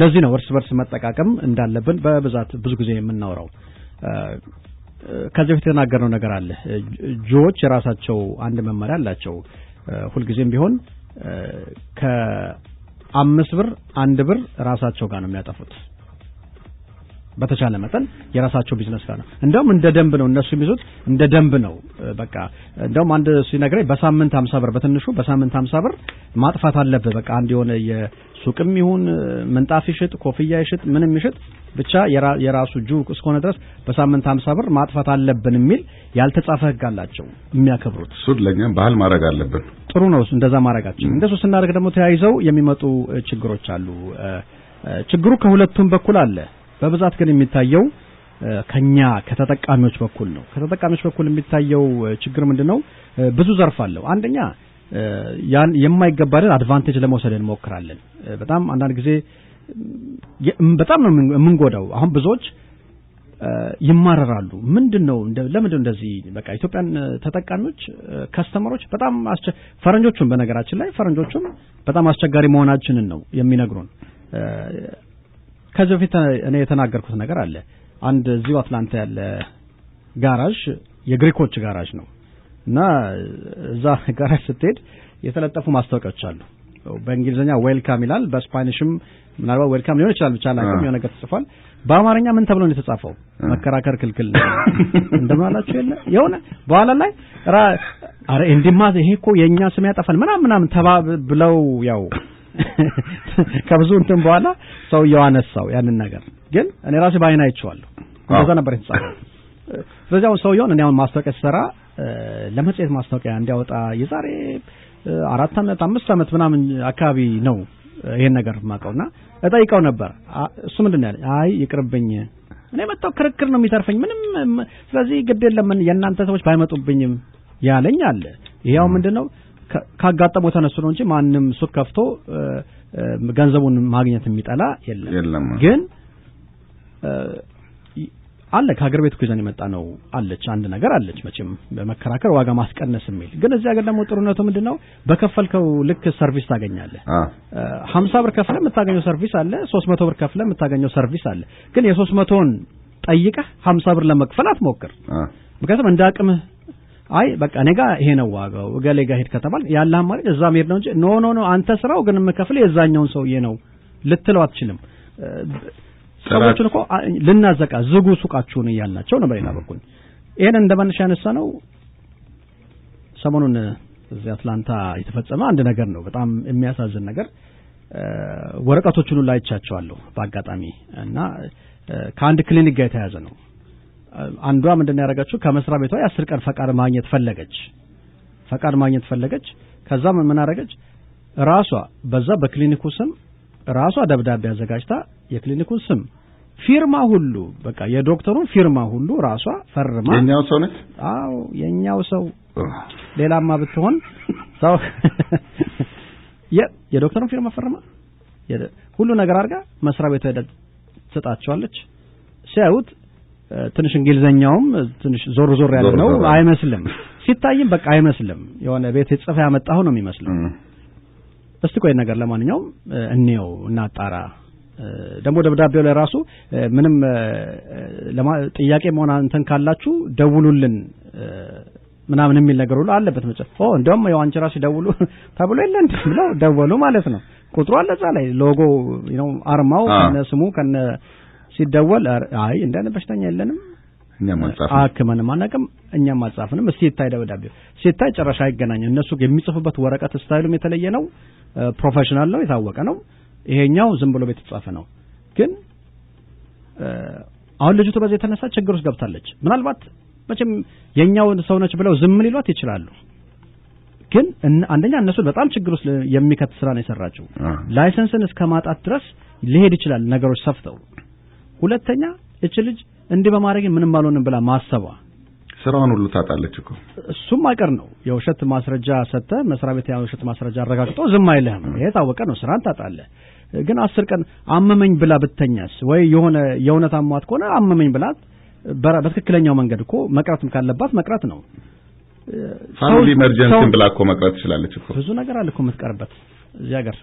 ለዚህ ነው እርስ በርስ መጠቃቀም እንዳለብን በብዛት ብዙ ጊዜ የምናወራው። ከዚህ በፊት የተናገርነው ነገር አለ። ጆዎች የራሳቸው አንድ መመሪያ አላቸው። ሁልጊዜም ቢሆን ከ5 ብር 1 ብር ራሳቸው ጋር ነው የሚያጠፉት። በተቻለ መጠን የራሳቸው ቢዝነስ ጋር ነው። እንደውም እንደ ደንብ ነው እነሱ የሚይዙት፣ እንደ ደንብ ነው። በቃ እንደውም አንድ ሲነግረኝ በሳምንት 50 ብር በትንሹ በሳምንት 50 ብር ማጥፋት አለብህ። በቃ አንድ የሆነ የሱቅም ይሁን ምንጣፍ ይሽጥ፣ ኮፍያ ይሽጥ፣ ምንም ይሽጥ ብቻ የራሱ ጁ እስከሆነ ድረስ በሳምንት 50 ብር ማጥፋት አለብን የሚል ያልተጻፈ ህግ አላቸው የሚያከብሩት። እሱ ለኛም ባህል ማድረግ አለብን። ጥሩ ነው እንደዛ ማድረጋችን። እንደሱ ስናደርግ ደግሞ ተያይዘው የሚመጡ ችግሮች አሉ። ችግሩ ከሁለቱም በኩል አለ። በብዛት ግን የሚታየው ከኛ ከተጠቃሚዎች በኩል ነው። ከተጠቃሚዎች በኩል የሚታየው ችግር ምንድነው? ብዙ ዘርፍ አለው። አንደኛ ያን የማይገባልን አድቫንቴጅ ለመውሰድ እንሞክራለን። በጣም አንዳንድ ጊዜ በጣም ነው የምንጎዳው። አሁን ብዙዎች ይማረራሉ ምንድነው ለምን እንደዚህ በቃ ኢትዮጵያን ተጠቃሚዎች ከስተመሮች በጣም ፈረንጆቹም በነገራችን ላይ ፈረንጆቹም በጣም አስቸጋሪ መሆናችንን ነው የሚነግሩን ከዚህ በፊት እኔ የተናገርኩት ነገር አለ አንድ እዚሁ አትላንታ ያለ ጋራዥ የግሪኮች ጋራዥ ነው እና እዛ ጋራዥ ስትሄድ የተለጠፉ ማስታወቂያዎች አሉ በእንግሊዘኛ ዌልካም ይላል በስፓኒሽም ምናልባት ዌልካም ሊሆን ይችላል ብቻ አላውቅም የሆነ ነገር ተጽፏል በአማርኛ ምን ተብሎ ነው የተጻፈው መከራከር ክልክል ነው እንደማላችሁ የሆነ በኋላ ላይ አረ እንዲማ ይሄ እኮ የኛ ስም ያጠፋል ምናምን ተባብለው ያው ከብዙ እንትን በኋላ ሰው ያነሳው ያንን ነገር ግን እኔ ራሴ ባይና አይቼዋለሁ እንደዛ ነበር የተጻፈው ስለዚህ አሁን ሰውየውን እኔ አሁን ማስታወቂያ ሰራ ለመጽሔት ማስታወቂያ እንዲያወጣ የዛሬ 4 አመት 5 አመት ምናምን አካባቢ ነው ይሄን ነገር ማቀውና እጠይቀው ነበር እሱ ምንድነው ያለ አይ ይቅርብኝ እኔ መጣው ክርክር ነው የሚተርፈኝ ምንም ስለዚህ ግድ የለም የናንተ ሰዎች ባይመጡብኝም ያለኝ አለ ይሄው ምንድነው ካጋጠመው ተነሱ ነው እንጂ ማንንም ሱቅ ከፍቶ ገንዘቡን ማግኘት የሚጠላ የለም ግን አለ ከሀገር ቤት ኩዛን የመጣ ነው አለች አንድ ነገር አለች መቼም በመከራከር ዋጋ ማስቀነስ የሚል ግን እዚህ ሀገር ደግሞ ጥሩነቱ ምንድነው በከፈልከው ልክ ሰርቪስ ታገኛለህ 50 ብር ከፍለ የምታገኘው ሰርቪስ አለ 300 ብር ከፍለ የምታገኘው ሰርቪስ አለ ግን የ300ን ጠይቀህ 50 ብር ለመክፈል አትሞክር ምክንያቱም እንዳቅምህ አይ በቃ እኔ ጋር ይሄ ነው ዋጋው እገሌ ጋር ሄድ ከተባል ያለ አማራጭ እዛ መሄድ ነው እንጂ ኖ አንተ ስራው ግን የምከፍል የዛኛውን ሰውዬ ነው ልትለው አትችልም ሰዎችን እኮ ልናዘቃ ዝጉ ሱቃችሁን እያልናቸው ነው በሌላ በኩል ይሄን እንደማንሻ ያነሳ ነው ሰሞኑን እዚህ አትላንታ የተፈጸመ አንድ ነገር ነው በጣም የሚያሳዝን ነገር ወረቀቶቹን ሁሉ አይቻቸዋለሁ በአጋጣሚ እና ከአንድ ክሊኒክ ጋር የተያዘ ነው አንዷ ምንድነው ያደረገችው ከመስራ ቤቷ የ10 ቀን ፈቃድ ማግኘት ፈለገች ከዛ ምን አደረገች ራሷ በዛ በክሊኒኩ ስም ራሷ ደብዳቤ አዘጋጅታ የክሊኒኩን ስም ፊርማ ሁሉ በቃ የዶክተሩን ፊርማ ሁሉ ራሷ ፈርማ የኛው ሰው ነች አዎ የኛው ሰው ሌላማ ብትሆን ሰው የዶክተሩን ፊርማ ፈርማ ሁሉ ነገር አድርጋ መስራ ቤቷ ሄዳ ትሰጣቸዋለች ሲያዩት ትንሽ እንግሊዘኛውም ትንሽ ዞር ያለ ነው አይመስልም ሲታይም በቃ አይመስልም የሆነ ቤት የጽፋ ያመጣው ነው የሚመስለው እስቲ ቆይ ነገር ለማንኛውም እንየው እናጣራ ደሞ ደብዳቤው ላይ ራሱ ምንም ጥያቄ መሆን አንተን ካላችሁ ደውሉልን ምናምን የሚል ነገር ሁሉ አለበት መጨረሻ እንደውም ያው አንቺ ራስሽ ደውሉ ተብሎ የለን ብለው ደወሉ ማለት ነው ቁጥሩ አለ እዛ ላይ ሎጎ አርማው ከነ ስሙ ከነ ሲደወል አይ እንደነ በሽተኛ የለንም እኛም አጻፈን አከመን ማናቀም እኛም አጻፈንም እስቲ ታይ ደብዳቤው ሲታይ ጨረሻ አይገናኝ እነሱ የሚጽፉበት ወረቀት ስታይሉም የተለየ ነው ፕሮፌሽናል ነው የታወቀ ነው ይሄኛው ዝም ብሎ ቤት ተጻፈ ነው ግን አሁን ልጅቱ በዚህ የተነሳ ችግር ውስጥ ገብታለች ምናልባት መቼም የኛው ሰው ነች ብለው ዝም ሊሏት ይችላሉ ግን አንደኛ እነሱ በጣም ችግር ውስጥ የሚከት ስራ ነው የሰራችው ላይሰንስን እስከማጣት ድረስ ሊሄድ ይችላል ነገሮች ሰፍተው ሁለተኛ እቺ ልጅ እንዲህ በማድረግ ምንም አልሆንም ብላ ማሰባ ስራውን ሁሉ ታጣለች እኮ እሱም አይቀር ነው የውሸት ማስረጃ ሰጠ መስራ ቤት የውሸት ማስረጃ አረጋግጦ ዝም አይልህም ይሄ ታወቀ ነው ስራን ታጣለህ ግን 10 ቀን አመመኝ ብላ ብተኛስ ወይ የሆነ አሟት ከሆነ አመመኝ ብላት በትክክለኛው መንገድ እኮ መቅረትም ካለባት መቅረት ነው ፋሚሊ ኢመርጀንሲ ብላ እኮ መቅረት ትችላለች እኮ ብዙ ነገር አለ እኮ የምትቀርበት እዚህ ሀገር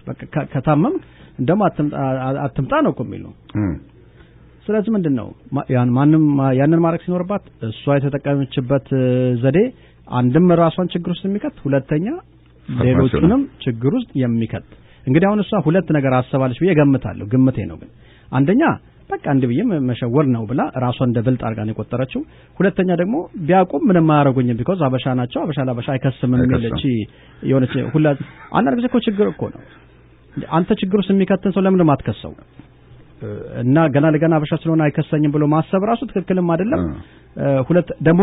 ከታመም እንደማ አትምጣ ነው እኮ የሚሉ ስለዚህ ምንድነው ማንም ያንን ማድረግ ሲኖርባት እሷ የተጠቀመችበት ዘዴ አንድም ራሷን ችግር ውስጥ የሚከት ሁለተኛ ሌሎቹንም ችግር ውስጥ የሚከት እንግዲህ አሁን እሷ ሁለት ነገር አሰባለች ብዬ ገምታለሁ ግምቴ ነው ግን አንደኛ በቃ አንድ ብዬ መሸወር ነው ብላ ራሷን ደብል አርጋ ነው የቆጠረችው ሁለተኛ ደግሞ ቢያቆም ምንም አያረጉኝ ቢኮዝ አበሻ ናቸው አበሻ ላበሻ አይከስም የሚለች የሆነች ሁላ አንድ ነገር እኮ ችግር እኮ ነው አንተ ችግር ውስጥ የሚከተን ሰው ለምን ማትከሰው እና ገና ለገና አበሻ ስለሆነ አይከሰኝም ብሎ ማሰብ ራሱ ትክክልም አይደለም ሁለት ደግሞ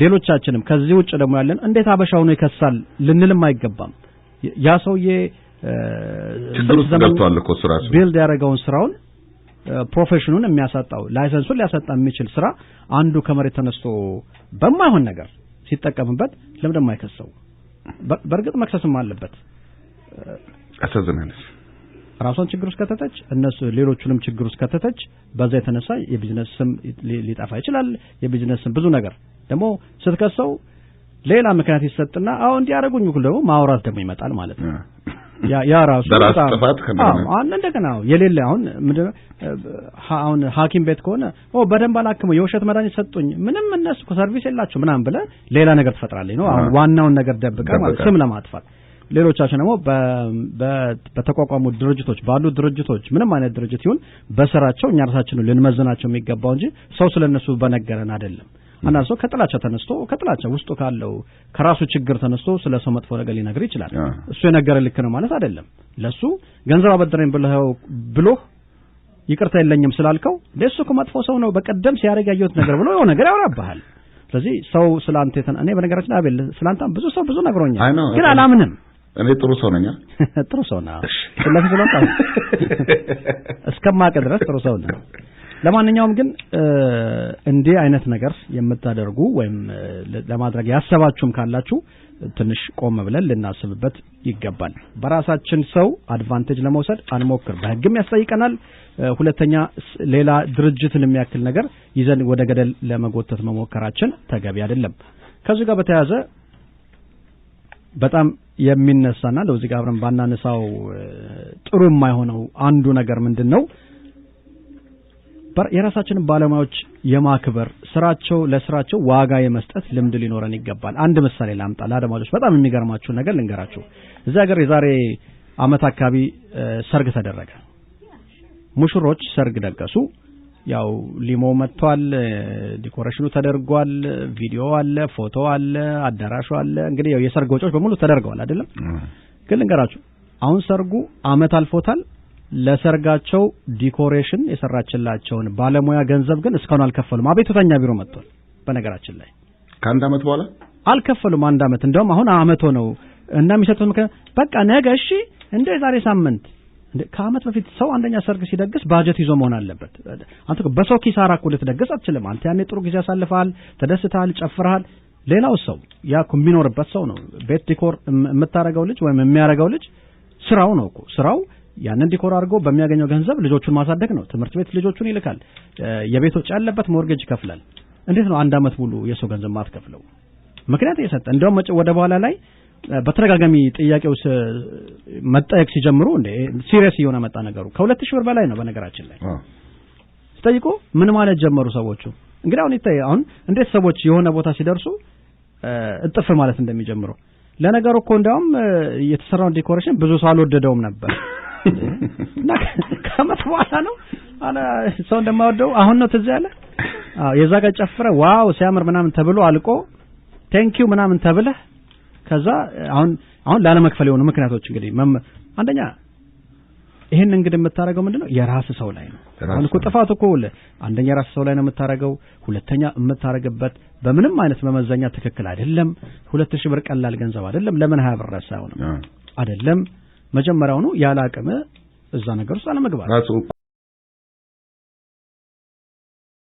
ሌሎቻችንም ከዚህ ውጭ ደግሞ ያለን እንዴት አበሻው ነው ይከሳል ልንልም አይገባም ያ ሰውዬ ችግር ውስጥ ገብቷል እኮ ስራው ቢልድ ያደረገውን ስራውን ፕሮፌሽኑን የሚያሳጣው ላይሰንሱን ሊያሳጣ የሚችል ስራ አንዱ ከመሬት ተነስቶ በማይሆን ነገር ሲጠቀምበት ለምን ደግሞ አይከሰው በርግጥ መክሰስም አለበት አሳዘናለች ራሷን ችግር ውስጥ ከተተች እነሱ ሌሎቹንም ችግር ውስጥ ከተተች በዛ የተነሳ የቢዝነስ ስም ሊጠፋ ይችላል። የቢዝነስ ስም ብዙ ነገር ደግሞ ስትከሰው ሌላ ምክንያት ይሰጥና አሁን እንዲያረጉኝ ሁሉ ደግሞ ማውራት ደግሞ ይመጣል ማለት ነው። ያ ራሱ ጥፋት አሁን እንደገና የሌለ አሁን ሐኪም ቤት ከሆነ በደንብ አላክመው የውሸት መድኃኒት ሰጡኝ ምንም እነሱ ሰርቪስ የላቸው ምናምን ብለ ሌላ ነገር ትፈጥራለህ ነው። አሁን ዋናውን ነገር ደብቀ ማለት ስም ለማጥፋት ሌሎቻችን ደግሞ በተቋቋሙ ድርጅቶች ባሉ ድርጅቶች ምንም አይነት ድርጅት ይሁን በስራቸው እኛ ራሳችንን ልንመዝናቸው የሚገባው እንጂ ሰው ስለነሱ በነገረን አይደለም። አንዳንድ ሰው ከጥላቻ ውስጡ ካለው ከራሱ ችግር ተነስቶ ስለሰው መጥፎ ነገር ሊነግር ይችላል። እሱ የነገረ ልክ ነው ማለት አይደለም። ለሱ ገንዘብ አበድረኝ ብሎ ይቅርታ የለኝም ስላልከው ለሱ ከመጥፎ ሰው ነው በቀደም ሲያረግ ያየሁት ነገር ብሎ የሆነ ነገር ያወራብሃል። ስለዚህ ሰው ስላንተ እኔ በነገራችን አቤል ስላንተ ብዙ ሰው ብዙ ነግሮኛል ግን አላምንም። እኔ ጥሩ ሰው ነኝ። ጥሩ ሰው ነህ ስለዚህ እስከማቀ ድረስ ጥሩ ሰው ነህ። ለማንኛውም ግን እንዲህ አይነት ነገር የምታደርጉ ወይም ለማድረግ ያሰባችሁም ካላችሁ ትንሽ ቆም ብለን ልናስብበት ይገባል። በራሳችን ሰው አድቫንቴጅ ለመውሰድ አንሞክር፣ በህግም ያስጠይቀናል። ሁለተኛ ሌላ ድርጅትን የሚያክል ነገር ይዘን ወደ ገደል ለመጎተት መሞከራችን ተገቢ አይደለም። ከዚህ ጋር በተያያዘ በጣም የሚነሳና ለዚህ ጋር አብረን ባናነሳው ጥሩ የማይሆነው አንዱ ነገር ምንድነው? የራሳችንን ባለሙያዎች የማክበር ለስራቸው ዋጋ የመስጠት ልምድ ሊኖረን ይገባል። አንድ ምሳሌ ላምጣ ለአድማጮች በጣም የሚገርማችሁ ነገር ልንገራችሁ። እዚህ ሀገር የዛሬ አመት አካባቢ ሰርግ ተደረገ። ሙሽሮች ሰርግ ደገሱ። ያው ሊሞ መጥቷል፣ ዲኮሬሽኑ ተደርጓል፣ ቪዲዮ አለ፣ ፎቶ አለ፣ አዳራሹ አለ። እንግዲህ ያው የሰርግ ወጪዎች በሙሉ ተደርገዋል አይደለም? ግን ልንገራችሁ አሁን ሰርጉ አመት አልፎታል። ለሰርጋቸው ዲኮሬሽን የሰራችላቸውን ባለሙያ ገንዘብ ግን እስካሁን አልከፈሉም። አቤቱታኛ ቢሮ መጥቷል። በነገራችን ላይ ከአንድ አመት በኋላ አልከፈሉም። አንድ አመት እንደውም አሁን አመት ነው እና የሚሰጡት ምክንያት በቃ ነገ እሺ እንደ ዛሬ ሳምንት ከአመት በፊት ሰው አንደኛ ሰርግ ሲደግስ ባጀት ይዞ መሆን አለበት። አንተ በሰው ኪሳራ እኮ ልትደግስ አትችልም። አንተ ያኔ ጥሩ ጊዜ አሳልፈሃል፣ ተደስተሃል፣ ጨፍረሃል። ሌላው ሰው ያ የሚኖርበት ሰው ነው። ቤት ዲኮር የምታረጋው ልጅ ወይም የሚያረጋው ልጅ ስራው ነው እኮ ስራው ያንን ዲኮር አድርጎ በሚያገኘው ገንዘብ ልጆቹን ማሳደግ ነው። ትምህርት ቤት ልጆቹን ይልካል። የቤት ወጪ ያለበት ሞርጌጅ ይከፍላል። እንዴት ነው አንድ አመት ሙሉ የሰው ገንዘብ ማትከፍለው? ምክንያት እየሰጠ እንደውም ወደ በኋላ ላይ በተደጋጋሚ ጥያቄውስ መጠየቅ ሲጀምሩ እንደ ሲሪየስ እየሆነ መጣ ነገሩ። ከ2000 ብር በላይ ነው በነገራችን ላይ ሲጠይቁ ምን ማለት ጀመሩ ሰዎቹ። እንግዲህ አሁን እንዴት ሰዎች የሆነ ቦታ ሲደርሱ እጥፍ ማለት እንደሚጀምሩ ለነገሩ እኮ እንደውም የተሰራው ዲኮሬሽን ብዙ ሰው አልወደደውም ነበር። ከመት በኋላ ነው ሰው እንደማይወደው አሁን ነው ትዝ ያለ። የዛ ጋር ጨፍረ ዋው ሲያምር ምናምን ተብሎ አልቆ ቴንኪው ምናምን ተብለ ከዛ አሁን ላለመክፈል የሆኑ ምክንያቶች እንግዲህ አንደኛ ይሄን እንግዲህ የምታረገው ምንድነው የራስ ሰው ላይ ነው። አሁን እኮ ጥፋቱ እኮ አንደኛ የራስ ሰው ላይ ነው የምታረገው። ሁለተኛ የምታረግበት በምንም አይነት መመዘኛ ትክክል አይደለም። 2000 ብር ቀላል ገንዘብ አይደለም። ለምን 20 ብር ረሳው ነው አይደለም። መጀመሪያው ነው ያለ አቅም እዛ ነገር ውስጥ አለመግባት